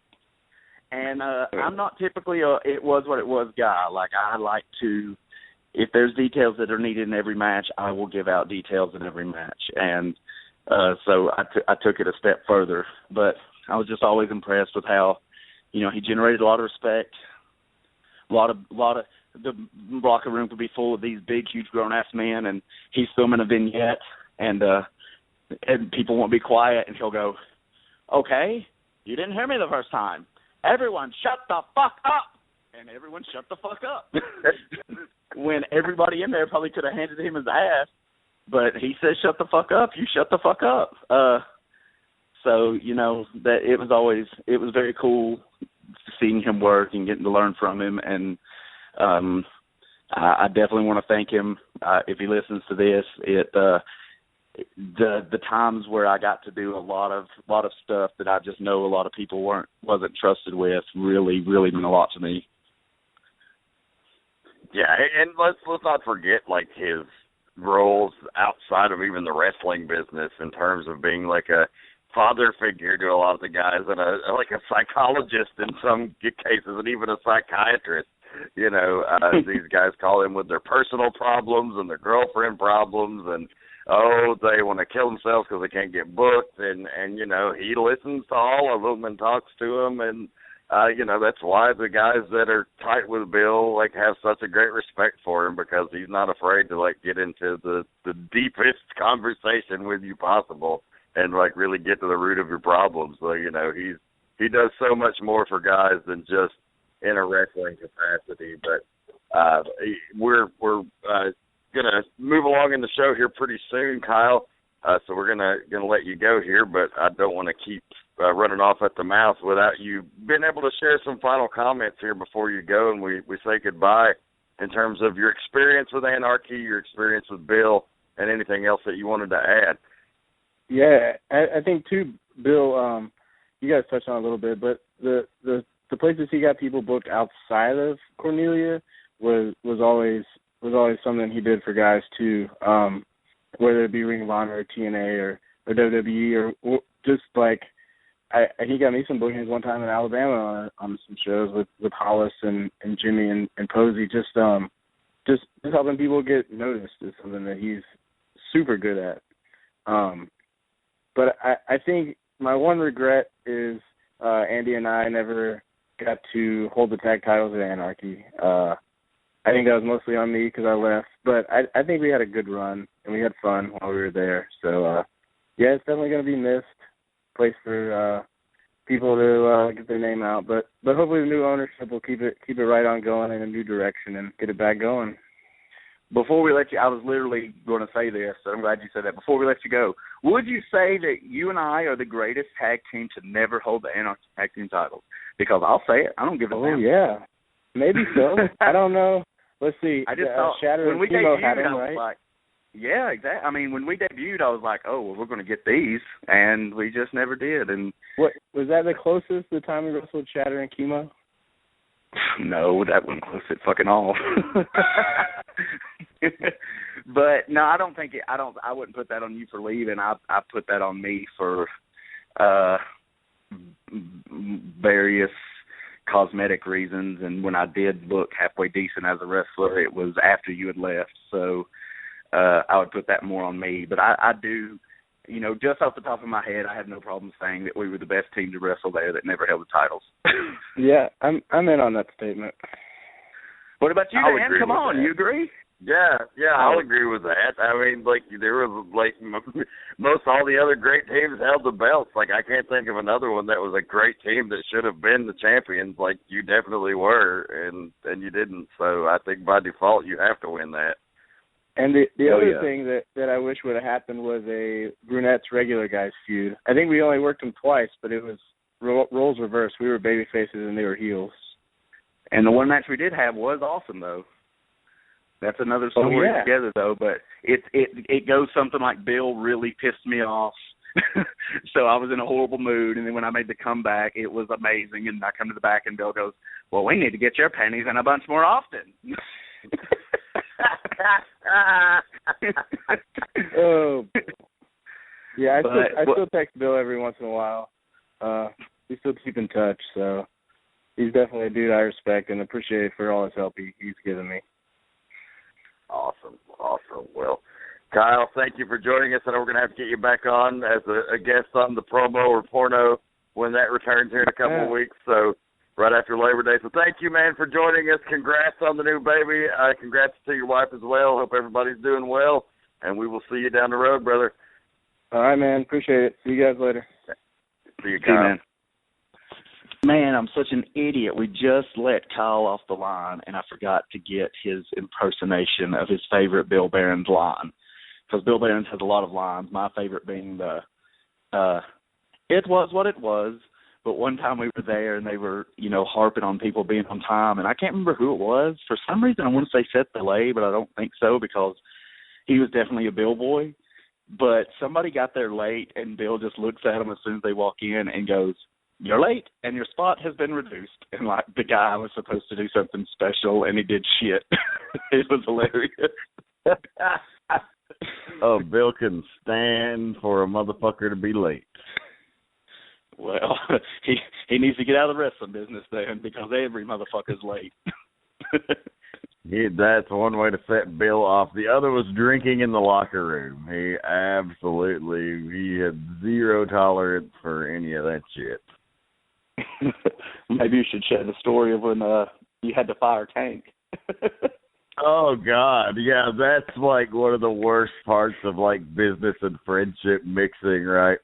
And I'm not typically it was what it was guy. Like, I like to, if there's details that are needed in every match, I will give out details in every match. And so I took it a step further. But I was just always impressed with how, he generated a lot of respect. A lot of the locker room could be full of these big, huge, grown-ass men, and he's filming a vignette, and people won't be quiet, and he'll go, "Okay, you didn't hear me the first time. Everyone shut the fuck up!" And everyone shut the fuck up. When everybody in there probably could have handed him his ass, but he said, "Shut the fuck up, you shut the fuck up." So, that it was very cool seeing him work and getting to learn from him. And I definitely want to thank him if he listens to this. The times where I got to do a lot of stuff that I just know a lot of people wasn't trusted with really, really meant a lot to me. Yeah, and let's not forget like his roles outside of even the wrestling business in terms of being like a father figure to a lot of the guys, and like a psychologist in some cases, and even a psychiatrist. These guys call him with their personal problems and their girlfriend problems, and they want to kill themselves because they can't get booked, and he listens to all of them and talks to them, and that's why the guys that are tight with Bill like have such a great respect for him, because he's not afraid to like get into the deepest conversation with you possible and like really get to the root of your problems. So he does so much more for guys than just in a wrestling capacity. But we're gonna move along in the show here pretty soon, Kyle. So we're gonna let you go here, but I don't want to keep running off at the mouth without you being able to share some final comments here before you go, and we say goodbye in terms of your experience with Anarchy, your experience with Bill, and anything else that you wanted to add. Yeah, I think too, Bill. You guys touched on it a little bit, but the places he got people booked outside of Cornelia was always something he did for guys too. Whether it be Ring of Honor or TNA or WWE or just like he got me some bookings one time in Alabama on some shows with Hollis and Jimmy and Posey. Just helping people get noticed is something that he's super good at. But I think my one regret is Andy and I never got to hold the tag titles at Anarchy. I think that was mostly on me because I left. But I think we had a good run, and we had fun while we were there. So, it's definitely going to be missed. Place for people to get their name out. But hopefully the new ownership will keep it right on going in a new direction and get it back going. Before we let you, I was literally going to say this, so I'm glad you said that. Before we let you go, would you say that you and I are the greatest tag team to never hold the Anarchy tag team titles? Because I'll say it. I don't give a damn. Oh, yeah. Maybe so. I don't know. Let's see. I just thought Shatter when we Chemo debuted, had him, I was right? like, yeah, exactly. I mean, when we debuted, I was like, oh, well, we're going to get these, and we just never did. And what was that the closest the time we wrestled Shatter and Chemo? No, that wasn't close at fucking all. But no, I don't think I wouldn't put that on you for leaving. I put that on me for various cosmetic reasons. And when I did look halfway decent as a wrestler, it was after you had left. So I would put that more on me. But I do, just off the top of my head, I have no problem saying that we were the best team to wrestle there that never held the titles. Yeah, I'm in on that statement. What about you, Dan? Come on, you agree? Yeah, I'll agree with that. I mean, like, there was, like, most all the other great teams held the belts. Like, I can't think of another one that was a great team that should have been the champions. Like, you definitely were, and you didn't. So I think by default you have to win that. And the other thing that I wish would have happened was a Brunettes regular guys feud. I think we only worked them twice, but it was roles reversed. We were baby faces and they were heels. And the one match we did have was awesome, though. That's another story together, though. But it goes something like Bill really pissed me off. So I was in a horrible mood. And then when I made the comeback, it was amazing. And I come to the back and Bill goes, well, we need to get your panties in a bunch more often. Oh. Yeah, I still text Bill every once in a while. We still keep in touch, so he's definitely a dude I respect and appreciate for all his help he's given me. Awesome. Well, Kyle, thank you for joining us. I know we're going to have to get you back on as a guest on the promo or porno when that returns here in a couple of weeks, so right after Labor Day. So thank you, man, for joining us. Congrats on the new baby. Congrats to your wife as well. Hope everybody's doing well, and we will see you down the road, brother. All right, man. Appreciate it. See you guys later. See you, Kyle. Man, I'm such an idiot. We just let Kyle off the line, and I forgot to get his impersonation of his favorite Bill Barron's line. Because Bill Barron's has a lot of lines, my favorite being the, it was what it was, but one time we were there and they were, harping on people being on time, and I can't remember who it was. For some reason, I want to say Seth Delay, but I don't think so because he was definitely a Bill boy. But somebody got there late, and Bill just looks at them as soon as they walk in and goes, "You're late, and your spot has been reduced." And, the guy was supposed to do something special, and he did shit. It was hilarious. Oh, Bill can stand for a motherfucker to be late. Well, he needs to get out of the wrestling business then because every motherfucker's late. That's one way to set Bill off. The other was drinking in the locker room. He had zero tolerance for any of that shit. Maybe you should share the story of when you had to fire Tank. Oh, God. Yeah, that's one of the worst parts of business and friendship mixing, right?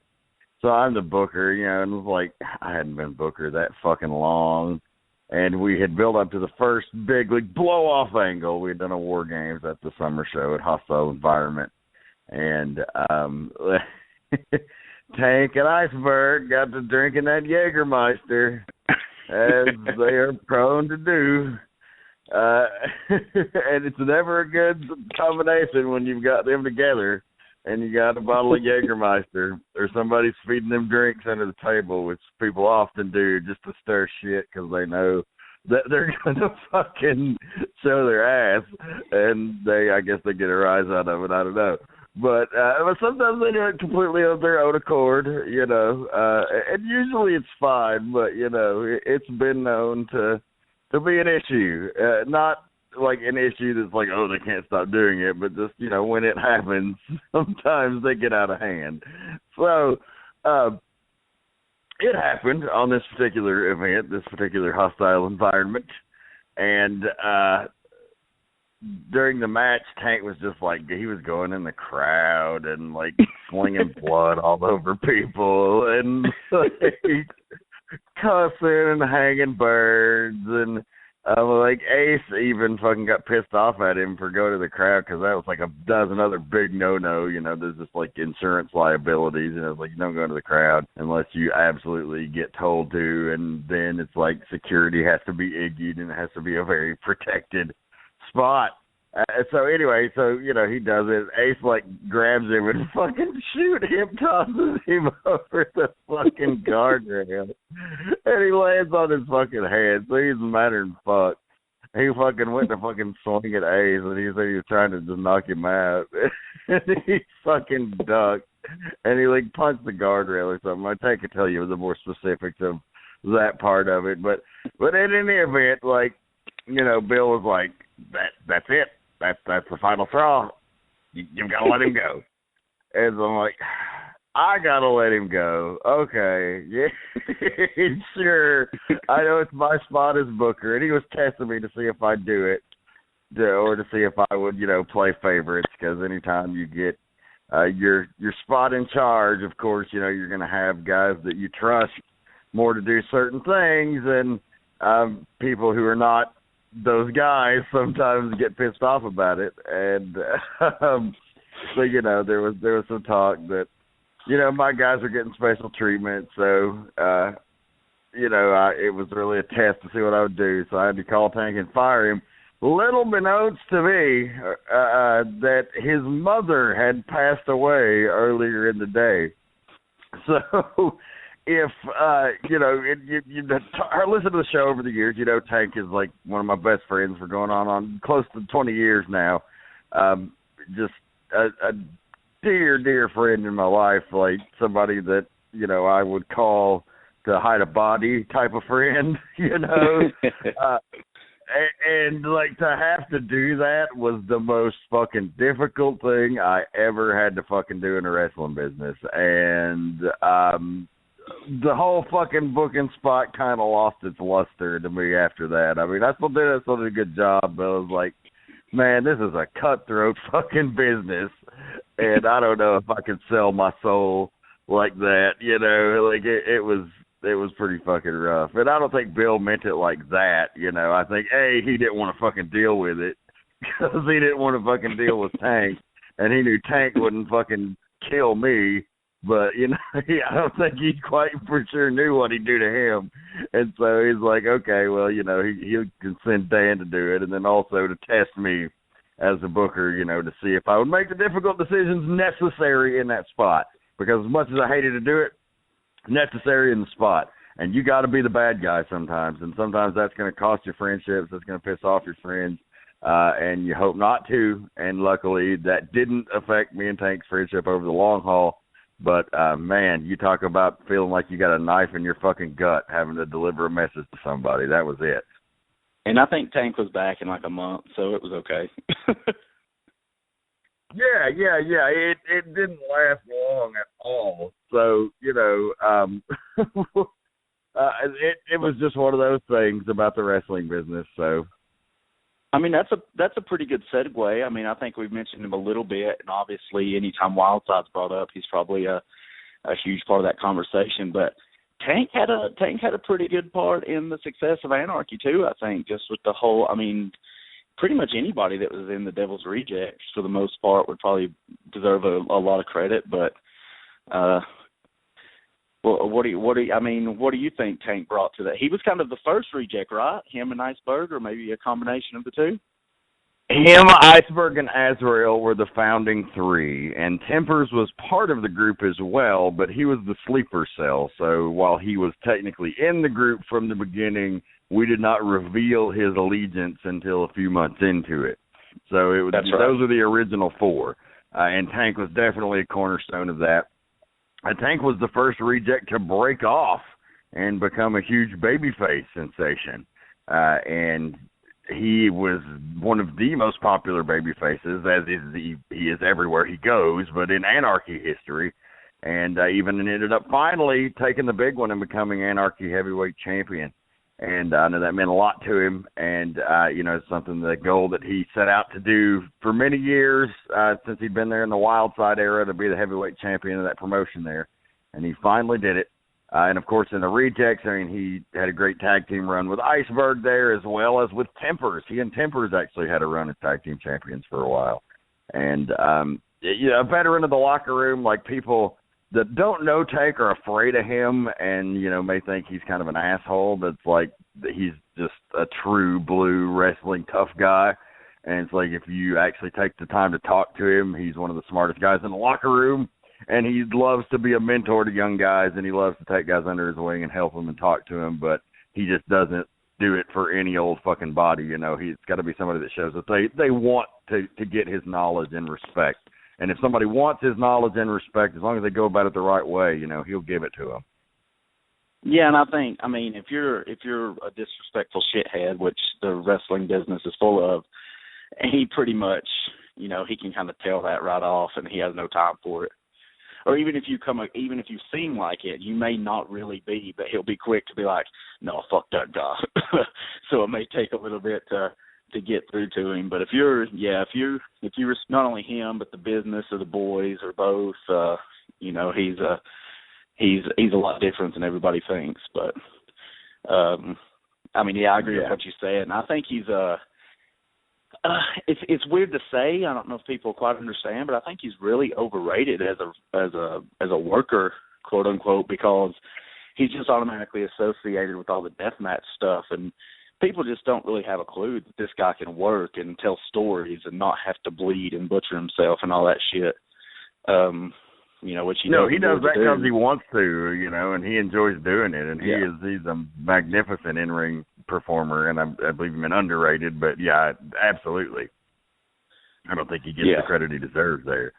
So I'm the booker, and it was I hadn't been booker that fucking long. And we had built up to the first big blow-off angle. We had done a War Games at the summer show at Hostile Environment. And Tank and Iceberg got to drinking that Jägermeister, as they are prone to do. And it's never a good combination when you've got them together and you got a bottle of Jägermeister or somebody's feeding them drinks under the table, which people often do just to stir shit because they know that they're going to fucking show their ass, and I guess they get a rise out of it. I don't know. But sometimes they do it completely of their own accord, and usually it's fine, but, it's been known to be an issue. Not an issue that's oh, they can't stop doing it, but just, when it happens, sometimes they get out of hand. So, it happened on this particular event, this particular Hostile Environment, and during the match, Tank was just he was going in the crowd and slinging blood all over people and cussing and hanging birds, and Ace even fucking got pissed off at him for going to the crowd because that was a dozen other big no-no. There's just insurance liabilities, and it's you don't go into the crowd unless you absolutely get told to, and then it's security has to be iggy'd and it has to be a very protected spot. So anyway, he does it. Ace grabs him and fucking tosses him over the fucking guardrail, and he lands on his fucking head. So he's madder than fuck. He fucking went to fucking swing at Ace, and he said he was trying to just knock him out, and he fucking ducked, and he punched the guardrail or something. I can tell you the more specifics of that part of it, but in any event, Bill was that's it. That's the final straw. You've got to let him go. And so I'm I got to let him go. Okay. Yeah, sure. I know it's my spot as booker. And he was testing me to see if I'd do it or to see if I would, play favorites. Because anytime you get your spot in charge, of course, you're going to have guys that you trust more to do certain things. And people who are not those guys sometimes get pissed off about it, and so there was some talk that my guys are getting special treatment, so it was really a test to see what I would do. So I had to call Tank and fire him. Little beknownst to me that his mother had passed away earlier in the day, so. If, you listen to the show over the years, Tank is one of my best friends for going on close to 20 years now. Just a dear, dear friend in my life, somebody that, I would call to hide a body type of friend, you know. And like to have to do that was the most fucking difficult thing I ever had to fucking do in a wrestling business. And the whole fucking booking spot kind of lost its luster to me after that. I mean, I still did a good job, but I was like, man, this is a cutthroat fucking business, and I don't know if I could sell my soul like that, you know. Like it was pretty fucking rough, and I don't think Bill meant it like that, you know. I think he didn't want to fucking deal with it because he didn't want to fucking deal with Tank, and he knew Tank wouldn't fucking kill me. But, you know, I don't think he quite for sure knew what he'd do to him. And so he's like, okay, well, you know, he can send Dan to do it, and then also to test me as a booker, you know, to see if I would make the difficult decisions necessary in that spot. Because as much as I hated to do it, necessary in the spot. And you got to be the bad guy sometimes. And sometimes that's going to cost you friendships. That's going to piss off your friends. And you hope not to. And luckily, that didn't affect me and Tank's friendship over the long haul. But, man, you talk about feeling like you got a knife in your fucking gut having to deliver a message to somebody. That was it. And I think Tank was back in like a month, so it was okay. Yeah. It didn't last long at all. So, you know, it was just one of those things about the wrestling business, so. I mean, that's a pretty good segue. I mean, I think we've mentioned him a little bit, and obviously anytime Wildside's brought up, he's probably a huge part of that conversation. But Tank had a pretty good part in the success of Anarchy too, I think, just with the whole, I mean, pretty much anybody that was in the Devil's Rejects for the most part would probably deserve a lot of credit, but well, what do you think Tank brought to that? He was kind of the first reject, right? Him and Iceberg, or maybe a combination of the two? Him, Iceberg, and Azrael were the founding three, and Tempers was part of the group as well, but he was the sleeper cell. So while he was technically in the group from the beginning, we did not reveal his allegiance until a few months into it. So it was, That's right. Those are the original four, and Tank was definitely a cornerstone of that. Tank was the first reject to break off and become a huge babyface sensation. And he was one of the most popular babyfaces, as he is everywhere he goes, but in Anarchy history. And even ended up finally taking the big one and becoming Anarchy heavyweight champion. And I know that meant a lot to him. And, you know, something, the goal that he set out to do for many years since he'd been there in the Wildside era, to be the heavyweight champion of that promotion there. And he finally did it. And, of course, in the Rejects, I mean, he had a great tag team run with Iceberg there, as well as with Tempers. He and Tempers actually had a run as tag team champions for a while. And, you know, a veteran of the locker room, like people that don't know Tank are afraid of him and, you know, may think he's kind of an asshole, but it's like he's just a true blue wrestling tough guy. And it's like if you actually take the time to talk to him, he's one of the smartest guys in the locker room. And he loves to be a mentor to young guys, and he loves to take guys under his wing and help them and talk to them, but he just doesn't do it for any old fucking body, you know. He's got to be somebody that shows that they want to get his knowledge and respect. And if somebody wants his knowledge and respect, as long as they go about it the right way, you know, he'll give it to them. Yeah, and I think, I mean, if you're a disrespectful shithead, which the wrestling business is full of, he pretty much, you know, he can kind of tell that right off, and he has no time for it. Or even if you seem like it, you may not really be, but he'll be quick to be like, no, fuck that guy. So it may take a little bit to get through to him. But if you're not only him, but the business or the boys or both, you know, he's a lot different than everybody thinks. But I mean, yeah, I agree with what you said, and I think he's it's weird to say. I don't know if people quite understand, but I think he's really overrated as a worker, quote unquote, because he's just automatically associated with all the deathmatch stuff, and people just don't really have a clue that this guy can work and tell stories and not have to bleed and butcher himself and all that shit. You know, which he does that because he wants to, you know, and he enjoys doing it, and he's a magnificent in-ring performer, and I believe him underrated, but yeah, absolutely. I don't think he gets the credit he deserves there.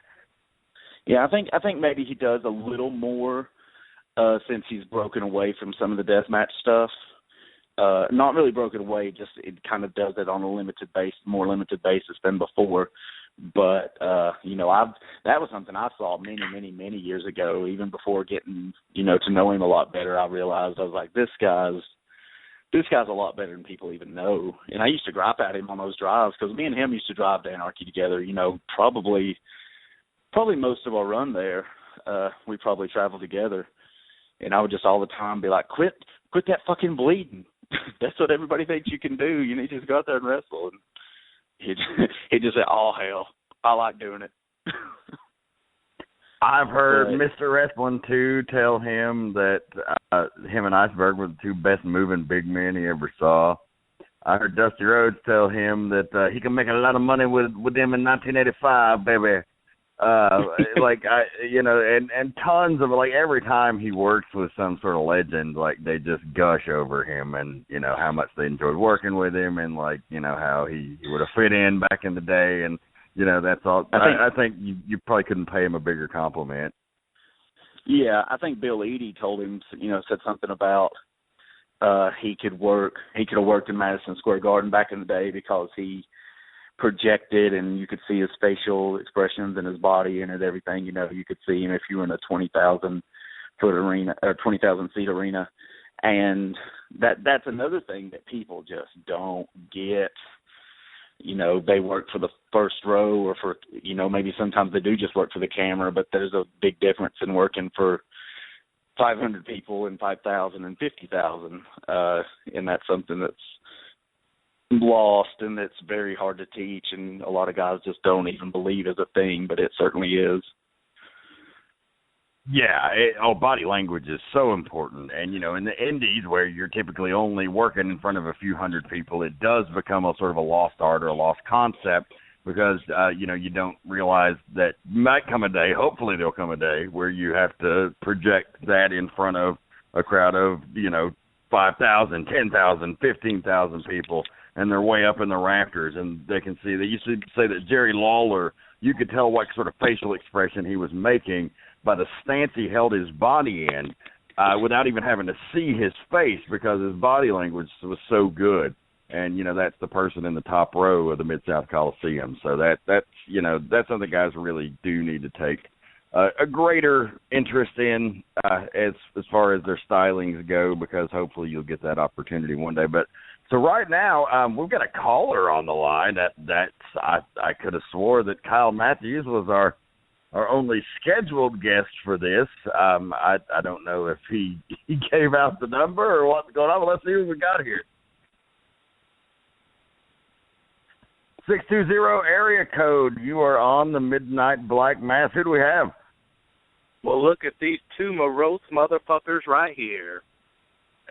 Yeah, I think maybe he does a little more since he's broken away from some of the deathmatch stuff. Not really broken away, just it kind of does it on a more limited basis than before. But that was something I saw many years ago. Even before getting to know him a lot better, I realized I was like, this guy's a lot better than people even know. And I used to gripe at him on those drives because me and him used to drive to Anarchy together. Probably most of our run there, we probably traveled together. And I would just all the time be like, quit that fucking bleeding. That's what everybody thinks you can do. You need to just go out there and wrestle. And he just said, oh, hell, I like doing it. I've heard Mr. Wrestling 2 tell him that him and Iceberg were the two best moving big men he ever saw. I heard Dusty Rhodes tell him that he can make a lot of money with them in 1985, baby. And tons of, every time he works with some sort of legend, they just gush over him and, how much they enjoyed working with him and, how he would have fit in back in the day. And, that's all. I think you probably couldn't pay him a bigger compliment. Yeah, I think Bill Eadie told him, said something about he could have worked in Madison Square Garden back in the day because he projected and you could see his facial expressions and his body and everything. You could see him if you were in a 20,000 foot arena or 20,000 seat arena. And that's another thing that people just don't get. They work for the first row or for, maybe sometimes they do just work for the camera, but there's a big difference in working for 500 people and 5,000 and 50,000. And that's something that's lost and that's very hard to teach, and a lot of guys just don't even believe is a thing, but it certainly is. Yeah, body language is so important. And, in the indies where you're typically only working in front of a few hundred people, it does become a sort of a lost art or a lost concept because, you don't realize that might come a day, hopefully there'll come a day, where you have to project that in front of a crowd of, 5,000, 10,000, 15,000 people, and they're way up in the rafters, and they can see. They used to say that Jerry Lawler, you could tell what sort of facial expression he was making by the stance he held his body in without even having to see his face because his body language was so good. And, that's the person in the top row of the Mid-South Coliseum. So that's something guys really do need to take a greater interest in as far as their stylings go, because hopefully you'll get that opportunity one day. But so right now we've got a caller on the line. I could have swore that Kyle Matthews was our only scheduled guest for this. I don't know if he gave out the number or what's going on, but let's see who we got here. 620 area code. You are on the Midnight Black Mass. Who do we have? Well, look at these two morose motherfuckers right here.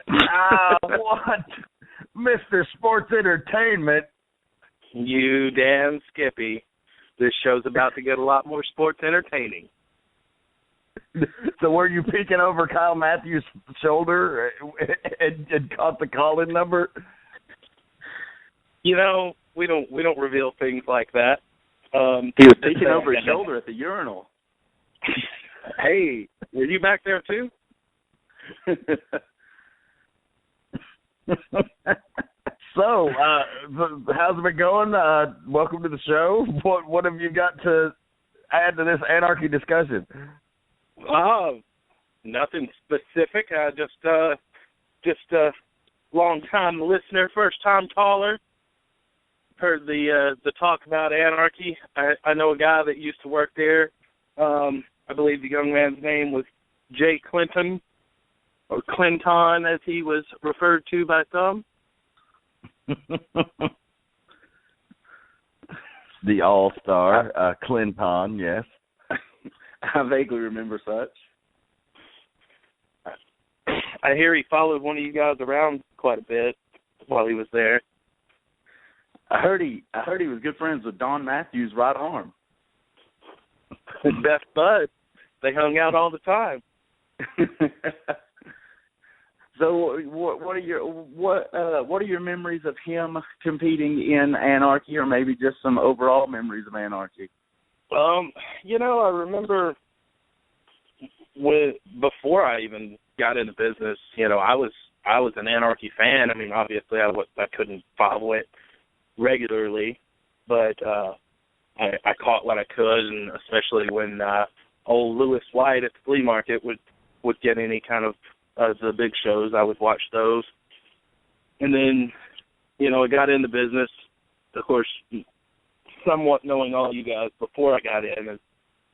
What? Mr. Sports Entertainment. You damn Skippy. This show's about to get a lot more sports entertaining. So were you peeking over Kyle Matthews' shoulder and caught the call-in number? We don't reveal things like that. He was peeking over his shoulder at the urinal. Hey, were you back there too? So, how's it been going? Welcome to the show. What have you got to add to this Anarchy discussion? Nothing specific. Just a long-time listener, first-time caller. Heard the talk about Anarchy. I know a guy that used to work there. I believe the young man's name was Jay Clinton, or Clinton as he was referred to by some. The All-Star, Clinton, yes. I vaguely remember such. I hear he followed one of you guys around quite a bit while he was there. I heard he was good friends with Don Matthews' right arm. Best buds. They hung out all the time. So, what are your memories of him competing in Anarchy, or maybe just some overall memories of Anarchy? I remember before I even got into business, you know, I was an Anarchy fan. I mean, obviously I couldn't follow it regularly, but I caught what I could, and especially when old Lewis White at the flea market would get any kind of the big shows, I would watch those. And then, you know, I got into business, of course, somewhat knowing all you guys before I got in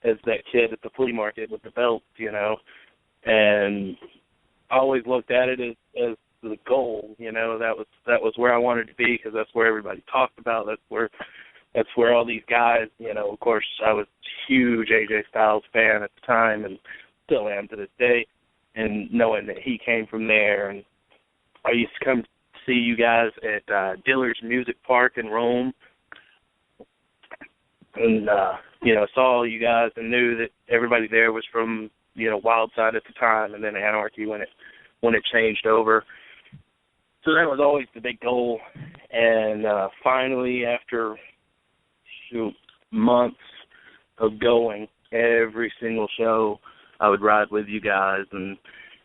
as that kid at the flea market with the belt, you know, and I always looked at it as the goal, you know. That was where I wanted to be, because that's where everybody talked about. That's where all these guys, you know. Of course, I was a huge AJ Styles fan at the time, and still am to this day. And knowing that he came from there, and I used to come see you guys at Dillard's Music Park in Rome, and you know, saw you guys and knew that everybody there was from, you know, Wildside at the time, and then Anarchy when it changed over. So that was always the big goal. And finally, after months of going every single show, I would ride with you guys, and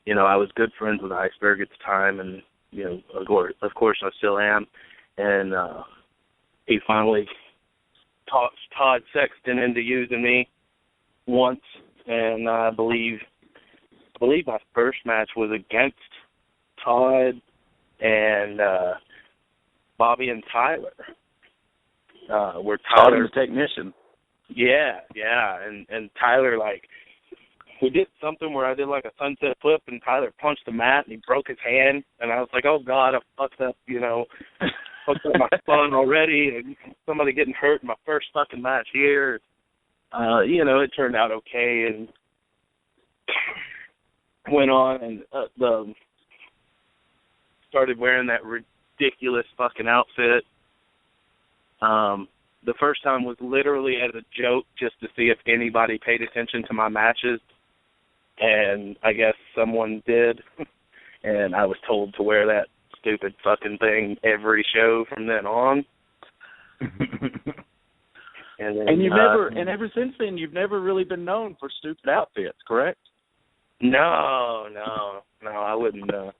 you know, I was good friends with Iceberg at the time, and you know, of course I still am. And he finally talked Todd Sexton into using me once, and I believe my first match was against Todd and Bobby and Tyler. Where Tyler, the technician. Yeah, and Tyler, like, we did something where I did like a sunset flip, and Tyler punched the mat and he broke his hand, and I was like, oh God, I fucked up, you know, fucked up my fun already, and somebody getting hurt in my first fucking match here. You know, it turned out okay, and went on and started wearing that ridiculous fucking outfit. The first time was literally as a joke, just to see if anybody paid attention to my matches, and I guess someone did, and I was told to wear that stupid fucking thing every show from then on. And you've never, and ever since then, you've never really been known for stupid outfits, correct? No, I wouldn't do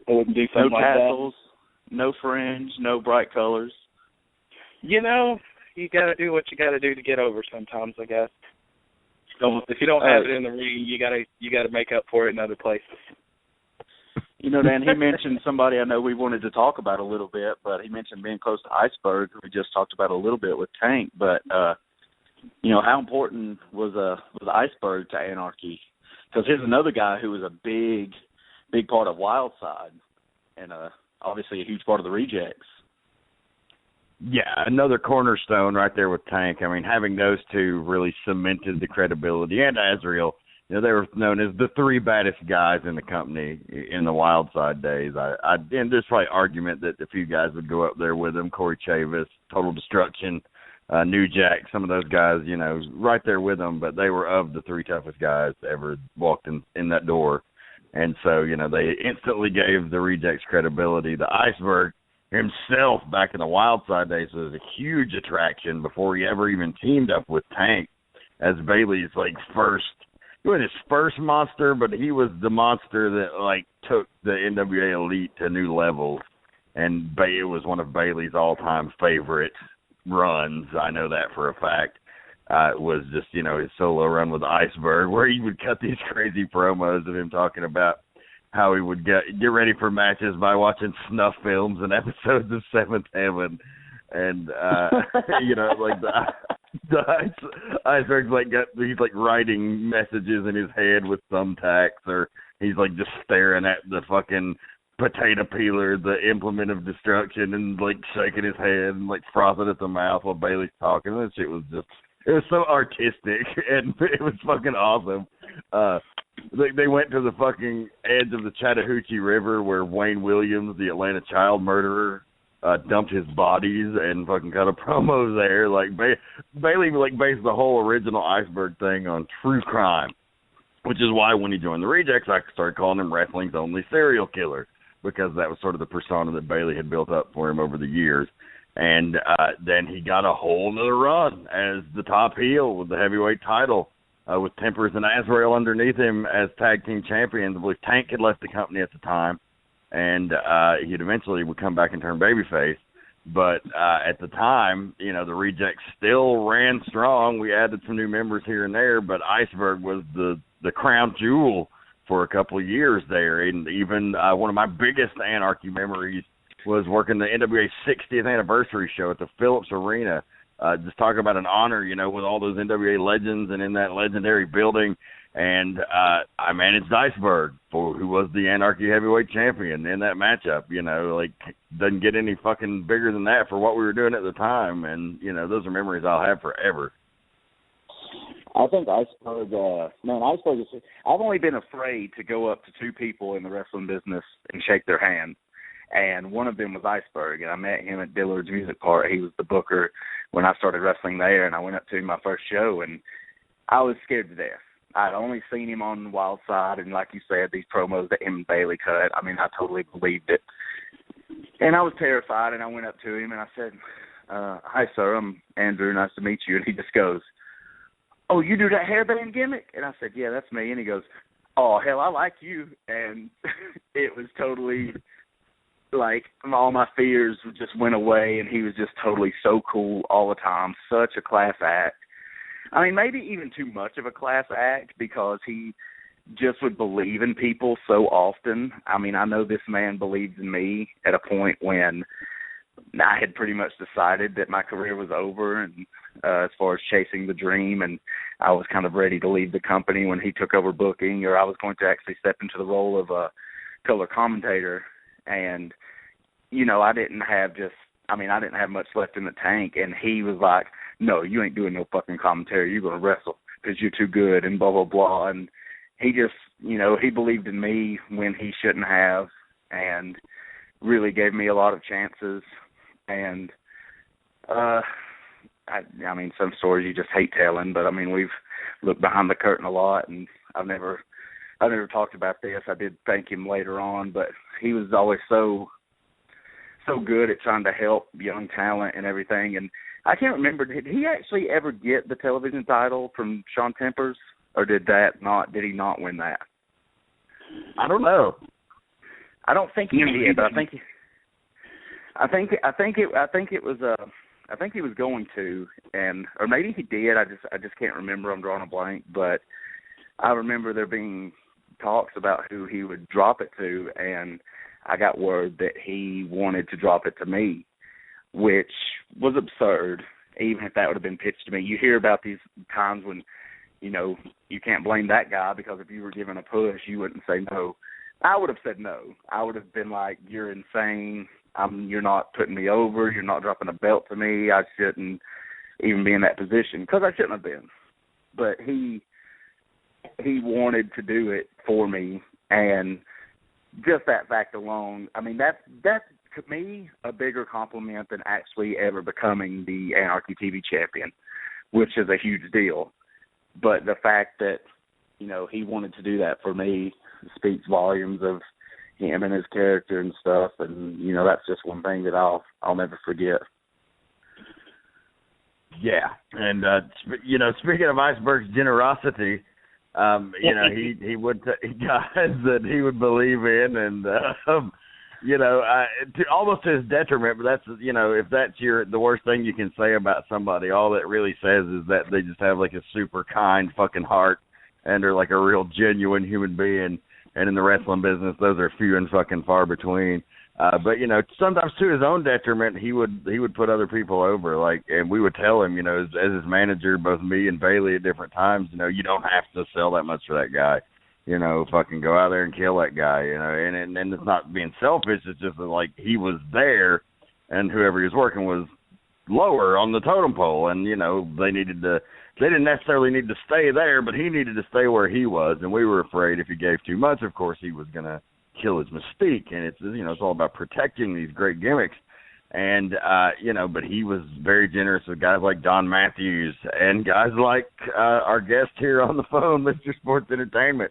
something no like tassels, that. No fringe, no bright colors. You know, you got to do what you got to do to get over sometimes, I guess. So if you don't have it in the ring, you got to make up for it in other places. You know, Dan, he mentioned somebody I know we wanted to talk about a little bit, but he mentioned being close to Iceberg. We just talked about a little bit with Tank, but you know, how important was Iceberg to Anarchy? Because here's another guy who was a big part of Wildside, and obviously a huge part of the Rejects. Yeah, another cornerstone right there with Tank. I mean, having those two really cemented the credibility. And Azrael, you know, they were known as the three baddest guys in the company in the Wildside days. And there's probably argument that a few guys would go up there with them. Corey Chavis, Total Destruction, New Jack, some of those guys, you know, right there with them. But they were of the three toughest guys ever walked in that door. And so, you know, they instantly gave the Rejects credibility. The Iceberg himself back in the Wildside days was a huge attraction before he ever even teamed up with Tank as Bailey's like first. He was his first monster, but he was the monster that like took the NWA Elite to new levels, and it was one of Bailey's all-time favorite runs. I know that for a fact. It was just, you know, his solo run with Iceberg, where he would cut these crazy promos of him talking about how he would get ready for matches by watching snuff films and episodes of Seventh Heaven. And, you know, like the Iceberg's like he's like writing messages in his head with thumbtacks, or he's like just staring at the fucking potato peeler, the implement of destruction, and like shaking his head and like frothing at the mouth while Bailey's talking. That shit was just, it was so artistic, and it was fucking awesome. They went to the fucking edge of the Chattahoochee River where Wayne Williams, the Atlanta child murderer, dumped his bodies and fucking cut a promo there. Like Bailey like based the whole original Iceberg thing on true crime, which is why when he joined the Rejects, I started calling him wrestling's only serial killer, because that was sort of the persona that Bailey had built up for him over the years. And then he got a whole nother run as the top heel with the heavyweight title with Tempers and Azrael underneath him as tag team champions. I believe Tank had left the company at the time, and he'd eventually would come back and turn babyface. But at the time, you know, the Rejects still ran strong. We added some new members here and there, but Iceberg was the crown jewel for a couple of years there. And even one of my biggest Anarchy memories was working the NWA 60th anniversary show at the Phillips Arena. Just talk about an honor, you know, with all those NWA legends and in that legendary building. And I managed Iceberg, who was the Anarchy heavyweight champion in that matchup. You know, like, doesn't get any fucking bigger than that for what we were doing at the time. And, you know, those are memories I'll have forever. I think Iceberg, Iceberg is, I've only been afraid to go up to two people in the wrestling business and shake their hand. And one of them was Iceberg, and I met him at Dillard's Music Park. He was the booker when I started wrestling there, and I went up to him my first show, and I was scared to death. I'd only seen him on the Wild Side, and like you said, these promos that him and Bailey cut. I mean, I totally believed it. And I was terrified, and I went up to him, and I said, hi, sir, I'm Andrew, nice to meet you. And he just goes, oh, you do that hairband gimmick? And I said, yeah, that's me. And he goes, oh, hell, I like you. And it was totally... like, all my fears just went away, and he was just totally so cool all the time, such a class act. I mean, maybe even too much of a class act because he just would believe in people so often. I mean, I know this man believed in me at a point when I had pretty much decided that my career was over and as far as chasing the dream, and I was kind of ready to leave the company when he took over booking, or I was going to actually step into the role of a color commentator. And, you know, I didn't have much left in the tank. And he was like, no, you ain't doing no fucking commentary. You're going to wrestle because you're too good and blah, blah, blah. And he just, you know, he believed in me when he shouldn't have and really gave me a lot of chances. And, I mean, some stories you just hate telling, but, I mean, we've looked behind the curtain a lot, and I've never talked about this. I did thank him later on, but he was always so good at trying to help young talent and everything. And I can't remember, did he actually ever get the television title from Shaun Tempers, or did he not win that? I don't know. I don't think he did, but I think he was going to, or maybe he did. I just can't remember. I'm drawing a blank, but I remember there being talks about who he would drop it to, and I got word that he wanted to drop it to me, which was absurd, even if that would have been pitched to me. You hear about these times when, you know, you can't blame that guy because if you were given a push, you wouldn't say no. I would have said no. I would have been like, you're insane. You're not putting me over. You're not dropping a belt to me. I shouldn't even be in that position, because I shouldn't have been. But he wanted to do it for me, and just that fact alone, I mean, that's to me a bigger compliment than actually ever becoming the Anarchy TV champion, which is a huge deal. But the fact that, you know, he wanted to do that for me speaks volumes of him and his character and stuff, and, you know, that's just one thing that I'll never forget. Yeah, and, you know, speaking of Iceberg's generosity, you know, he would guys that he would believe in, and you know, almost to his detriment. But that's, you know, if that's the worst thing you can say about somebody, all that really says is that they just have like a super kind fucking heart and are like a real genuine human being. And in the wrestling business, those are few and fucking far between. But, you know, sometimes to his own detriment, he would put other people over. Like, and we would tell him, you know, as his manager, both me and Bailey at different times, you know, you don't have to sell that much for that guy. You know, fucking go out there and kill that guy, you know. And it's not being selfish. It's just that, like, he was there, and whoever he was working was lower on the totem pole. And, you know, they didn't necessarily need to stay there, but he needed to stay where he was. And we were afraid if he gave too much, of course, he was going to kill his mystique. And it's, you know, it's all about protecting these great gimmicks. And, you know, but he was very generous with guys like Don Matthews and guys like our guest here on the phone, Mr. Sports Entertainment.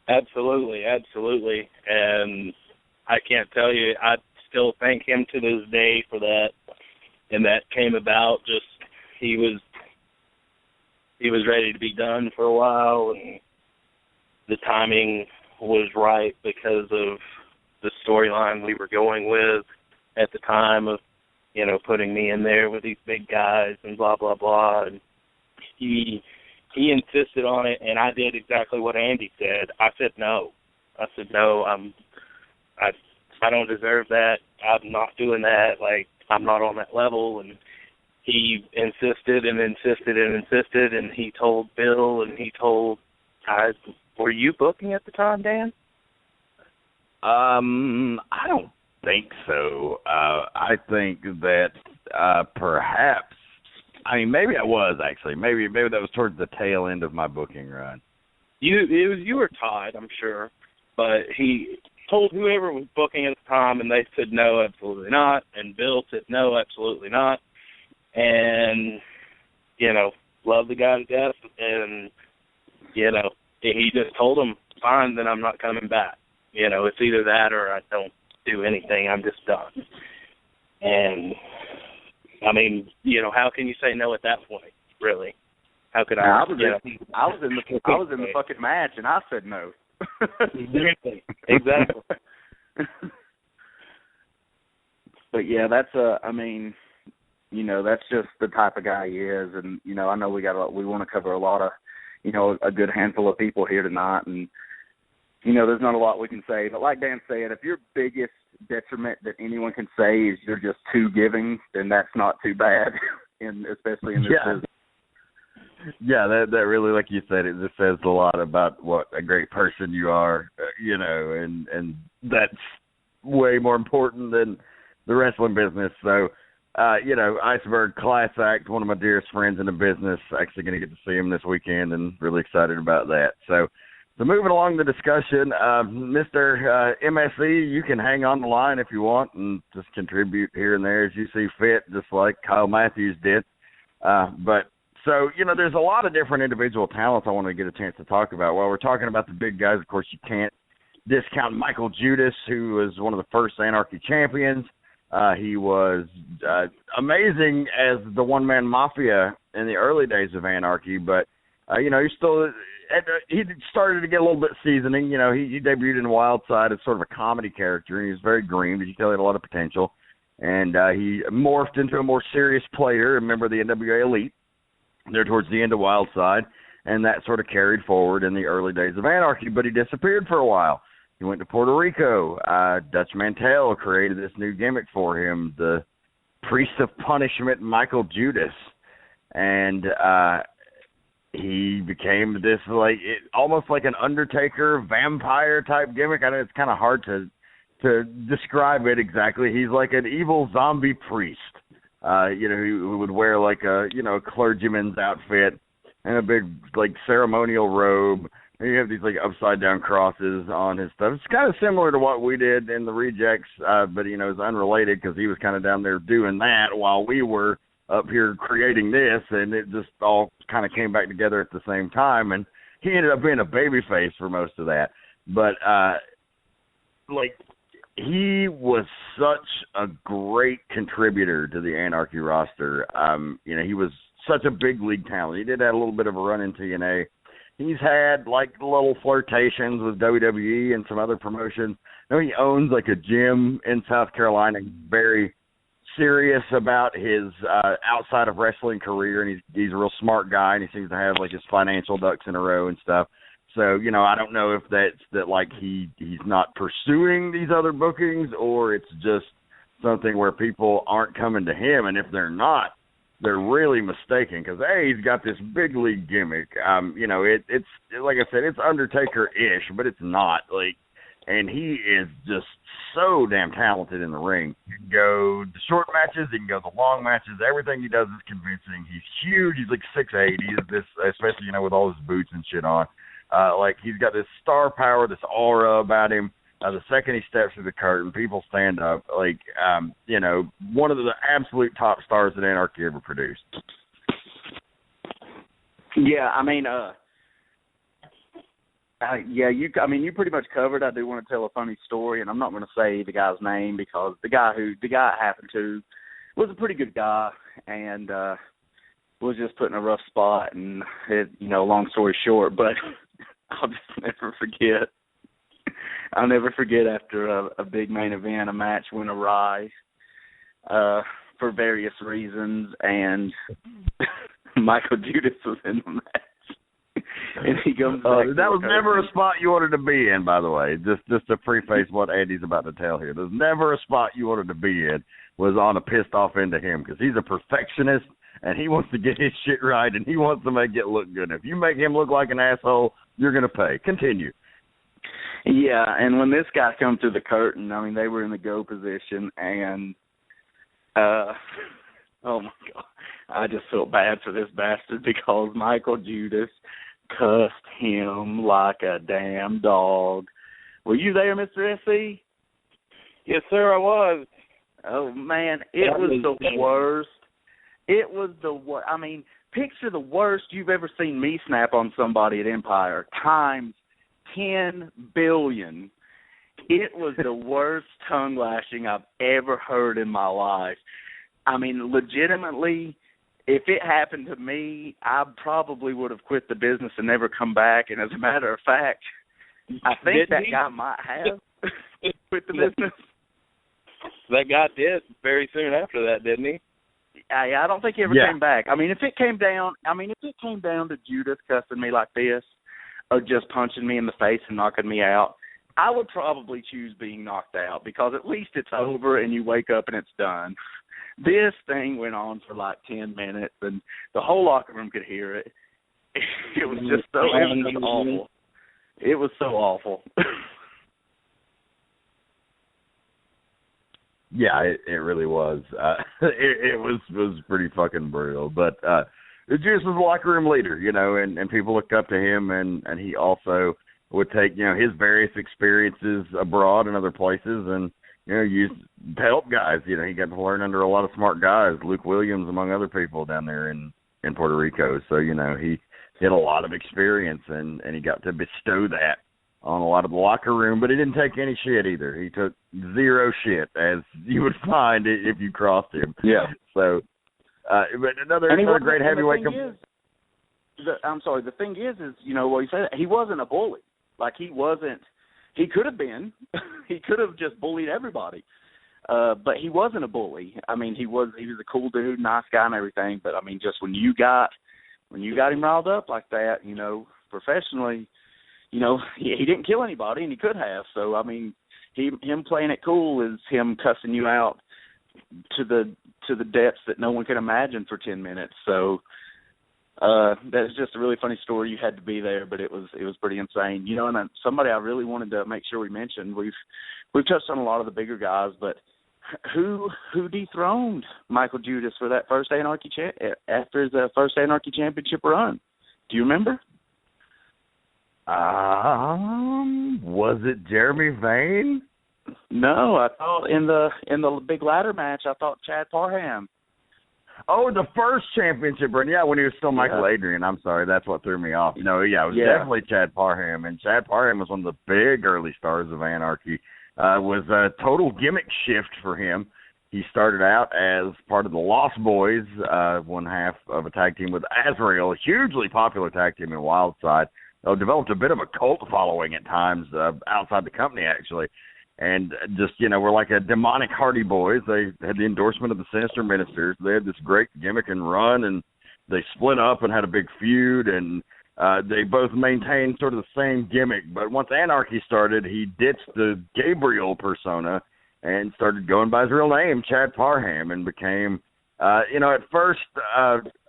Absolutely. And I can't tell you, I still thank him to this day for that. And that came about just, he was he was ready to be done for a while, and the timing was right because of the storyline we were going with at the time of, you know, putting me in there with these big guys and blah, blah, blah. And he insisted on it, and I did exactly what Andy said. I said no. I said, no, I don't deserve that. I'm not doing that. Like, I'm not on that level. And he insisted and insisted and insisted, and he told Bill and he told guys. Were you booking at the time, Dan? I don't think so. I think that perhaps, I mean, maybe I was actually. Maybe that was towards the tail end of my booking run. You were tied, I'm sure, but he told whoever was booking at the time, and they said no, absolutely not. And Bill said no, absolutely not. And, you know, love the guy to death, and, you know, he just told him, fine, then I'm not coming back. You know, it's either that or I don't do anything. I'm just done. And, I mean, you know, how can you say no at that point, really? How could I? I was in the fucking match, and I said no. Exactly. But, yeah, that's, I mean, you know, that's just the type of guy he is. And, you know, I know we want to cover a lot of, you know, a good handful of people here tonight, and, you know, there's not a lot we can say. But like Dan said, if your biggest detriment that anyone can say is you're just too giving, then that's not too bad, especially in this business. Yeah, that really, like you said, it just says a lot about what a great person you are, you know, and that's way more important than the wrestling business. So, you know, Iceberg, class act, one of my dearest friends in the business. Actually going to get to see him this weekend, and really excited about that. So moving along the discussion, Mr. MSE, you can hang on the line if you want and just contribute here and there as you see fit, just like Kyle Matthews did. But so, you know, there's a lot of different individual talents I want to get a chance to talk about. While we're talking about the big guys, of course, you can't discount Mikael Judas, who was one of the first Anarchy champions. He was amazing as the one-man mafia in the early days of Anarchy, but, you know, he started to get a little bit seasoning. You know, he debuted in Wildside as sort of a comedy character, and he was very green, but you tell he had a lot of potential. And he morphed into a more serious player, a member of the NWA Elite, there towards the end of Wildside, and that sort of carried forward in the early days of Anarchy, but he disappeared for a while. He went to Puerto Rico. Dutch Mantell created this new gimmick for him, the Priest of Punishment, Mikael Judas. And he became this, almost like an Undertaker vampire type gimmick. I know it's kind of hard to describe it exactly. He's like an evil zombie priest, you know, who would wear like a clergyman's outfit and a big ceremonial robe. And you have these upside down crosses on his stuff. It's kind of similar to what we did in the Rejects, but you know, it's unrelated because he was kind of down there doing that while we were up here creating this, and it just all kind of came back together at the same time. And he ended up being a babyface for most of that. But he was such a great contributor to the Anarchy roster. You know, he was such a big league talent. He did have a little bit of a run in TNA. He's had little flirtations with WWE and some other promotions. I know he owns a gym in South Carolina. He's very serious about his outside of wrestling career, and he's a real smart guy, and he seems to have his financial ducks in a row and stuff. So, you know, I don't know if that's that he's not pursuing these other bookings, or it's just something where people aren't coming to him, and if they're not, they're really mistaken, because he's got this big league gimmick. You know, it's like I said, it's Undertaker-ish, but it's not. And he is just so damn talented in the ring. You can go the short matches, you can go the long matches. Everything he does is convincing. He's huge. He's 6'8". He's this, especially, you know, with all his boots and shit on. He's got this star power, this aura about him. The second he steps through the curtain, people stand up. You know, one of the absolute top stars that Anarchy ever produced. Yeah, I mean, you pretty much covered. I do want to tell a funny story, and I'm not going to say the guy's name because the guy it happened to was a pretty good guy, and was just put in a rough spot, and it, long story short, but I'll just never forget. I'll never forget after a big main event, a match went awry for various reasons, and Mikael Judas was in the match. And he comes back. That was never a spot you wanted to be in, by the way. Just to preface what Andy's about to tell here. There's never a spot you wanted to be in was on a pissed off end to him, because he's a perfectionist, and he wants to get his shit right, and he wants to make it look good. If you make him look like an asshole, you're going to pay. Continue. Yeah, and when this guy come through the curtain, I mean, they were in the go position, and oh my God, I just felt bad for this bastard, because Mikael Judas cussed him like a damn dog. Were you there, Mr. SC? Yes, sir, I was. Oh, man, it was the worst. It was the worst. I mean, picture the worst you've ever seen me snap on somebody at Empire times 10 billion. It was the worst tongue lashing I've ever heard in my life. I mean, legitimately, if it happened to me, I probably would have quit the business and never come back. And as a matter of fact, I think that guy might have quit the business. That guy did very soon after that, didn't he? I don't think he ever came back. I mean, if it came down to Judas cussing me like this, or just punching me in the face and knocking me out, I would probably choose being knocked out, because at least it's over and you wake up and it's done. This thing went on for like 10 minutes, and the whole locker room could hear it. It was just so awful. It was so awful. Yeah, it really was. It was pretty fucking brutal. But Judas was the locker room leader, and people looked up to him, and he also would take, his various experiences abroad and other places and, use to help guys. He got to learn under a lot of smart guys, Luke Williams, among other people down there in Puerto Rico. So, he had a lot of experience, and he got to bestow that on a lot of the locker room, but he didn't take any shit either. He took zero shit, as you would find if you crossed him. Yeah. So, but another great heavyweight. The thing is, what he said, he wasn't a bully. Like, he could have been. He could have just bullied everybody. But he wasn't a bully. I mean, he was a cool dude, nice guy and everything, but I mean, just when you got him riled up like that, professionally, he didn't kill anybody, and he could have. So, I mean, him playing it cool is him cussing you out to the depths that no one can imagine for 10 minutes. So, that's just a really funny story. You had to be there, but it was pretty insane. And somebody I really wanted to make sure we mentioned. We've touched on a lot of the bigger guys, but who dethroned Mikael Judas for that first Anarchy after his first Anarchy championship run? Do you remember? Was it Jeremy Vane? No, I thought in the big ladder match, I thought Chad Parham. Oh, the first championship run, when he was still Michael Adrian. I'm sorry, that's what threw me off. It was definitely Chad Parham, and Chad Parham was one of the big early stars of Anarchy. Was a total gimmick shift for him. He started out as part of the Lost Boys, one half of a tag team with Azrael, a hugely popular tag team in Wildside. Developed a bit of a cult following at times outside the company, actually. And just, we're like a demonic Hardy Boys. They had the endorsement of the Sinister Ministers. They had this great gimmick and run, and they split up and had a big feud, and they both maintained sort of the same gimmick. But once Anarchy started, he ditched the Gabriel persona and started going by his real name, Chad Parham, and became, at first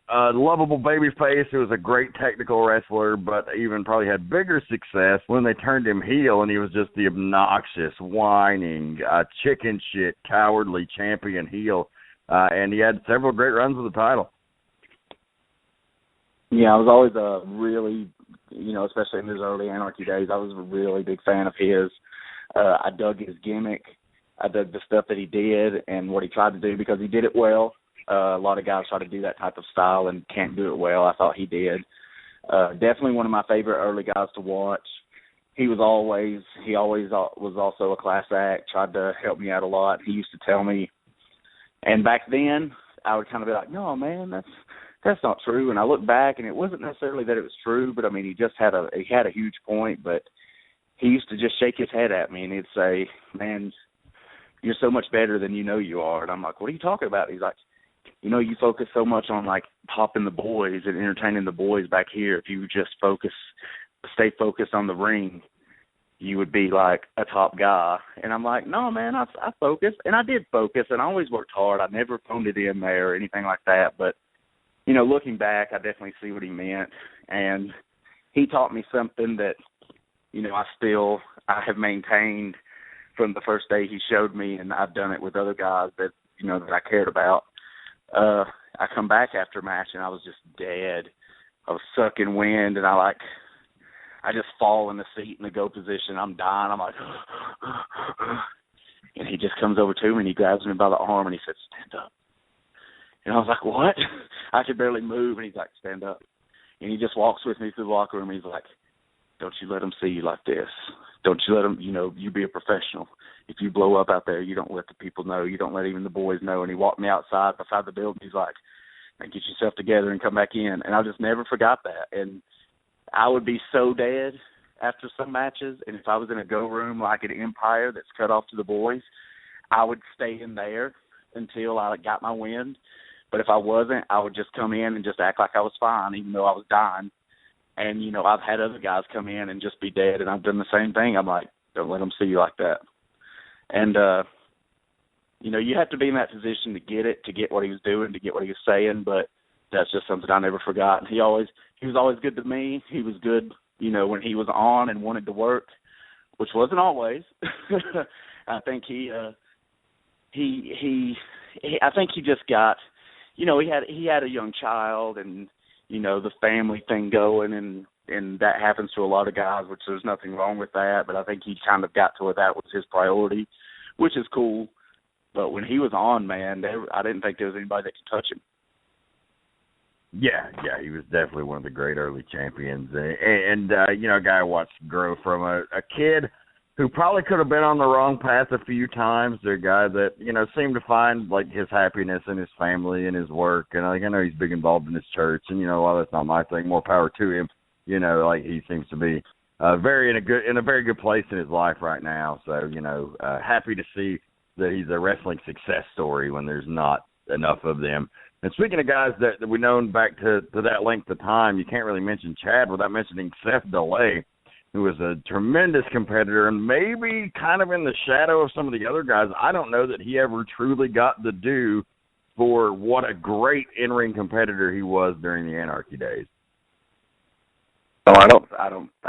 a lovable babyface who was a great technical wrestler, but even probably had bigger success when they turned him heel, and he was just the obnoxious, whining, chicken shit, cowardly champion heel, and he had several great runs with the title. Yeah, I was always a really, especially in his early Anarchy days, I was a really big fan of his. I dug his gimmick. I dug the stuff that he did and what he tried to do because he did it well. A lot of guys try to do that type of style and can't do it well. I thought he did. Definitely one of my favorite early guys to watch. He always was also a class act, tried to help me out a lot. He used to tell me, and back then I would kind of be like, no, man, that's not true. And I look back, and it wasn't necessarily that it was true, but, I mean, he had a huge point, but he used to just shake his head at me, and he'd say, man, you're so much better than you know you are. And I'm like, what are you talking about? He's like, you know, you focus so much on, like, popping the boys and entertaining the boys back here. If you just stay focused on the ring, you would be, like, a top guy. And I'm like, no, man, I focused. And I did focus, and I always worked hard. I never phoned it in there or anything like that. But, you know, looking back, I definitely see what he meant. And he taught me something that, you know, I have maintained from the first day he showed me, and I've done it with other guys that, you know, that I cared about. I come back after a match, and I was just dead. I was sucking wind, and I just fall in the seat in the go position. I'm dying. I'm like, and he just comes over to me, and he grabs me by the arm, and he said, stand up. And I was like, what? I could barely move, and he's like, stand up. And he just walks with me through the locker room. He's like, don't you let them see you like this. Don't you let them, you know, you be a professional. If you blow up out there, you don't let the people know. You don't let even the boys know. And he walked me outside beside the building. He's like, man, get yourself together and come back in. And I just never forgot that. And I would be so dead after some matches. And if I was in a go room like at Empire that's cut off to the boys, I would stay in there until I got my wind. But if I wasn't, I would just come in and just act like I was fine, even though I was dying. And, you know, I've had other guys come in and just be dead, and I've done the same thing. I'm like, don't let them see you like that. And, you know, you have to be in that position to get what he was doing, to get what he was saying, but that's just something I never forgot. And he was always good to me. He was good, you know, when he was on and wanted to work, which wasn't always. I think I think he just got, you know, he had a young child and, you know, the family thing going, and that happens to a lot of guys, which there's nothing wrong with that, but I think he kind of got to where that was his priority, which is cool. But when he was on, man, I didn't think there was anybody that could touch him. Yeah, he was definitely one of the great early champions. And you know, a guy I watched grow from a kid who probably could have been on the wrong path a few times. They're a guy that, you know, seemed to find, like, his happiness in his family and his work. And, like, I know he's big involved in his church, and, you know, while that's not my thing, more power to him. You know, like, he seems to be in a very good place in his life right now. So, you know, happy to see that he's a wrestling success story when there's not enough of them. And speaking of guys that we've known back to that length of time, you can't really mention Chad without mentioning Seth Delay, who was a tremendous competitor and maybe kind of in the shadow of some of the other guys. I don't know that he ever truly got the due for what a great in-ring competitor he was during the Anarchy days. No, I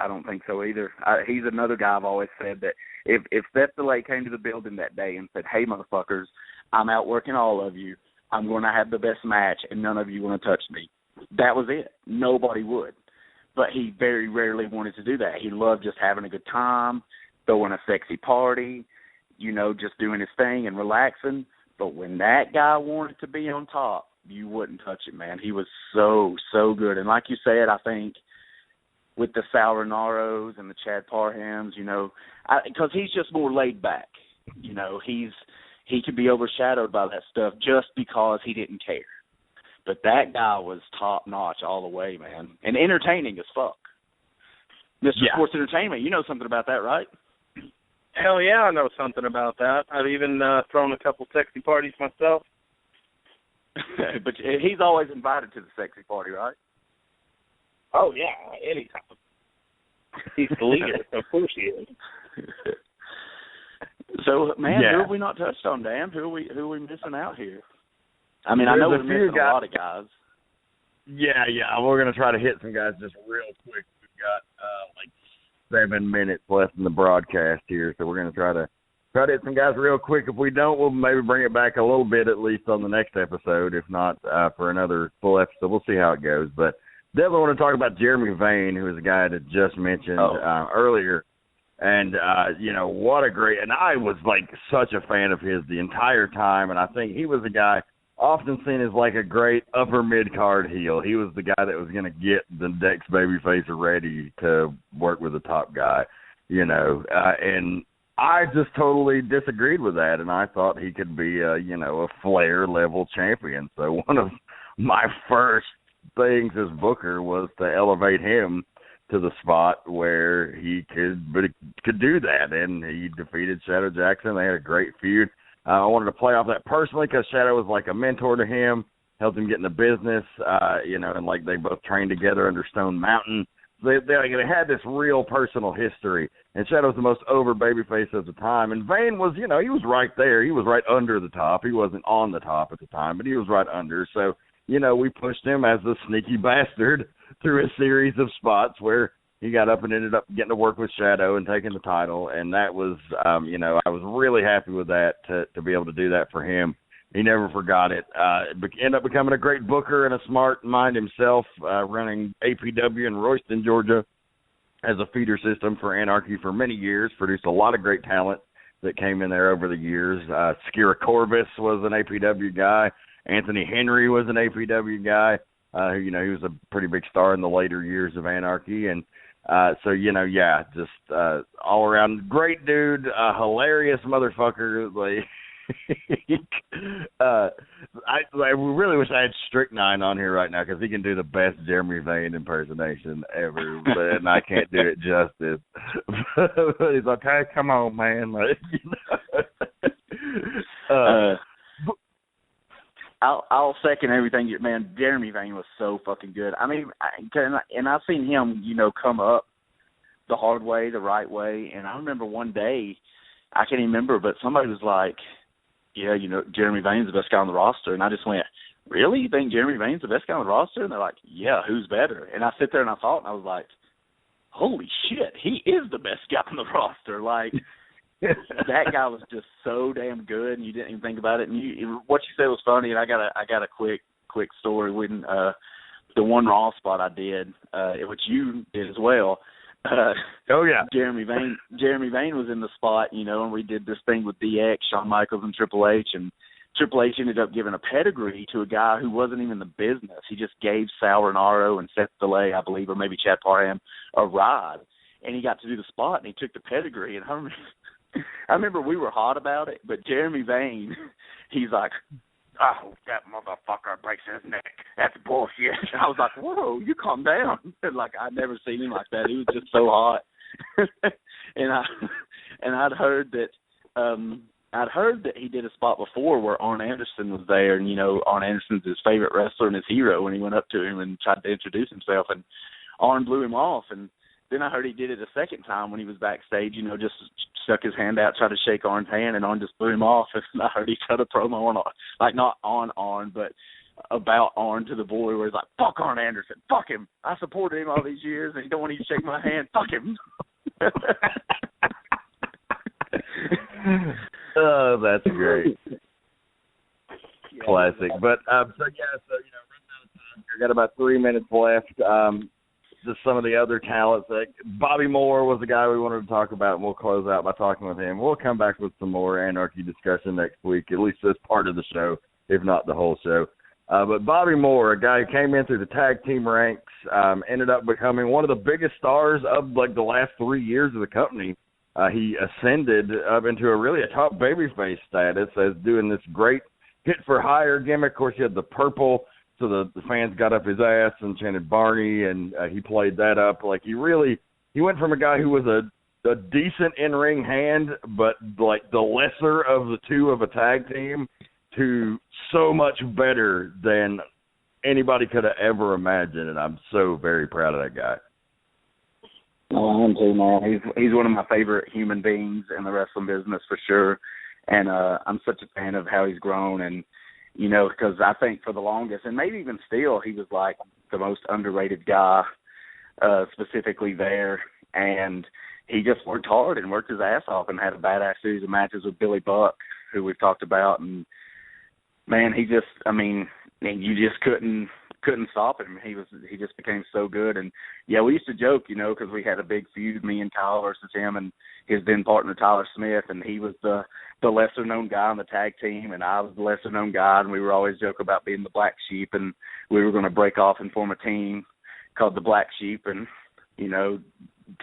don't think so either. He's another guy I've always said that if Seth Delay came to the building that day and said, hey, motherfuckers, I'm outworking all of you. I'm going to have the best match, and none of you want to touch me. That was it. Nobody would. But he very rarely wanted to do that. He loved just having a good time, throwing a sexy party, you know, just doing his thing and relaxing. But when that guy wanted to be on top, you wouldn't touch him, man. He was so, so good. And like you said, I think with the Sal Renaros and the Chad Parhams, you know, because he's just more laid back. You know, he could be overshadowed by that stuff just because he didn't care. But that guy was top-notch all the way, man. And entertaining as fuck. Mr. Sports Entertainment, you know something about that, right? Hell yeah, I know something about that. I've even thrown a couple sexy parties myself. But he's always invited to the sexy party, right? Oh, yeah, anytime. He's the leader. Of course he is. So, man, who have we not touched on, Dan? Who are we missing out here? I mean, I know we're missing a lot of guys. Yeah, we're going to try to hit some guys just real quick. We've got like 7 minutes left in the broadcast here, so we're going to try to hit some guys real quick. If we don't, we'll maybe bring it back a little bit at least on the next episode, if not for another full episode. We'll see how it goes. But definitely want to talk about Jeremy Vane, who is a guy that just mentioned earlier. And, you know, what a great – and I was, like, such a fan of his the entire time, and I think he was a guy – often seen as like a great upper mid-card heel. He was the guy that was going to get the Dex babyface ready to work with the top guy, you know. And I just totally disagreed with that, and I thought he could be, a Flair-level champion. So one of my first things as booker was to elevate him to the spot where he could do that, and he defeated Shadow Jackson. They had a great feud. I wanted to play off that personally because Shadow was like a mentor to him, helped him get in the business, and like they both trained together under Stone Mountain. They had this real personal history, and Shadow was the most over babyface of the time. And Vane was, he was right there. He was right under the top. He wasn't on the top at the time, but he was right under. So, we pushed him as the sneaky bastard through a series of spots where he got up and ended up getting to work with Shadow and taking the title. And that was, I was really happy with that to be able to do that for him. He never forgot it. Ended up becoming a great booker and a smart mind himself, running APW in Royston, Georgia, as a feeder system for Anarchy for many years. Produced a lot of great talent that came in there over the years. Skira Corvus was an APW guy. Anthony Henry was an APW guy. He was a pretty big star in the later years of Anarchy. And just all around great dude, hilarious motherfucker. I really wish I had Strychnine on here right now because he can do the best Jeremy Vane impersonation ever, and I can't do it justice. But he's like, "Hey, come on, man!" I'll second everything. Man, Jeremy Vane was so fucking good. I mean, and I've seen him, come up the hard way, the right way. And I remember one day, I can't even remember, but somebody was like, "Yeah, Jeremy Vane's the best guy on the roster." And I just went, "Really? You think Jeremy Vane's the best guy on the roster?" And they're like, "Yeah, who's better?" And I sit there and I thought, and I was like, "Holy shit, he is the best guy on the roster!" Like, that guy was just so damn good, and you didn't even think about it. And what you said was funny. And I got a quick story. When the one Raw spot I did, which you did as well. Oh yeah, Jeremy Vane was in the spot, and we did this thing with DX, Shawn Michaels, and Triple H, and Triple H ended up giving a pedigree to a guy who wasn't even in the business. He just gave Sal Rinauro and Seth Delay, I believe, or maybe Chad Parham, a ride, and he got to do the spot, and he took the pedigree. And I remember we were hot about it, but Jeremy Vane, he's like, "Oh, that motherfucker breaks his neck. That's bullshit." And I was like, "Whoa, you calm down." And like, I'd never seen him like that. He was just so hot. and I'd heard that he did a spot before where Arn Anderson was there, and Arn Anderson's his favorite wrestler and his hero, and he went up to him and tried to introduce himself, and Arn blew him off. And then I heard he did it a second time when he was backstage, just stuck his hand out, tried to shake Arn's hand, and Arn just blew him off. And I heard he cut a promo on, like, not on Arn, but about Arn to the boy, where he's like, "Fuck Arn Anderson, fuck him. I supported him all these years, and he don't want to shake my hand. Fuck him." Oh, that's great. Classic. But running out of time. We've got about 3 minutes left. Just some of the other talents. Bobby Moore was the guy we wanted to talk about, and we'll close out by talking with him. We'll come back with some more Anarchy discussion next week, at least this part of the show, if not the whole show. But Bobby Moore, a guy who came in through the tag team ranks, ended up becoming one of the biggest stars of the last 3 years of the company. He ascended up into a top babyface status as doing this great hit for hire gimmick. Of course, he had the purple, so the fans got up his ass and chanted Barney, and he played that up. Like, he went from a guy who was a decent in-ring hand, but like the lesser of the two of a tag team, to so much better than anybody could have ever imagined, and I'm so very proud of that guy. Oh, I am too, man. He's one of my favorite human beings in the wrestling business for sure, and I'm such a fan of how he's grown. And because I think for the longest, and maybe even still, he was like the most underrated guy, specifically there. And he just worked hard and worked his ass off and had a badass series of matches with Billy Buck, who we've talked about. And man, you just couldn't stop him. He just became so good. And yeah, we used to joke, because we had a big feud, me and Kyle versus him and his then partner Tyler Smith, and he was the lesser known guy on the tag team, and I was the lesser known guy, and we were always joke about being the black sheep, and we were going to break off and form a team called the Black Sheep, and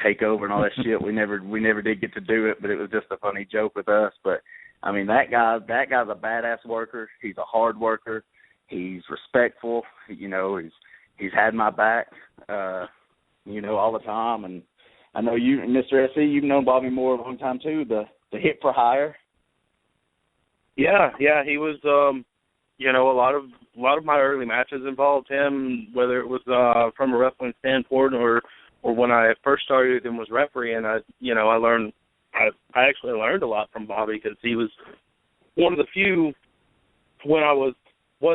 take over and all that shit. We never did get to do it, but it was just a funny joke with us. But I mean, that guy's a badass worker. He's a hard worker. He's respectful. He's he's had my back, all the time. And I know you, Mr. SC, you've known Bobby Moore a long time too. The hit for hire. Yeah, he was. A lot of my early matches involved him, whether it was from a wrestling standpoint or when I first started and was refereeing. I actually learned a lot from Bobby because he was one of the few when I was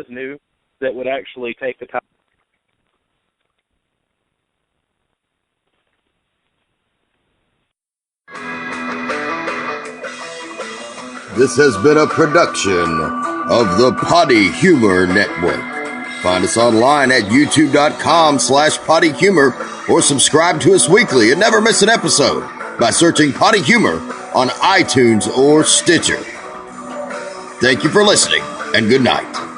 new that would actually take the time. This has been a production of the Potty Humor Network. Find us online at youtube.com/Potty Humor or subscribe to us weekly and never miss an episode by searching Potty Humor on iTunes or Stitcher. Thank you for listening and good night.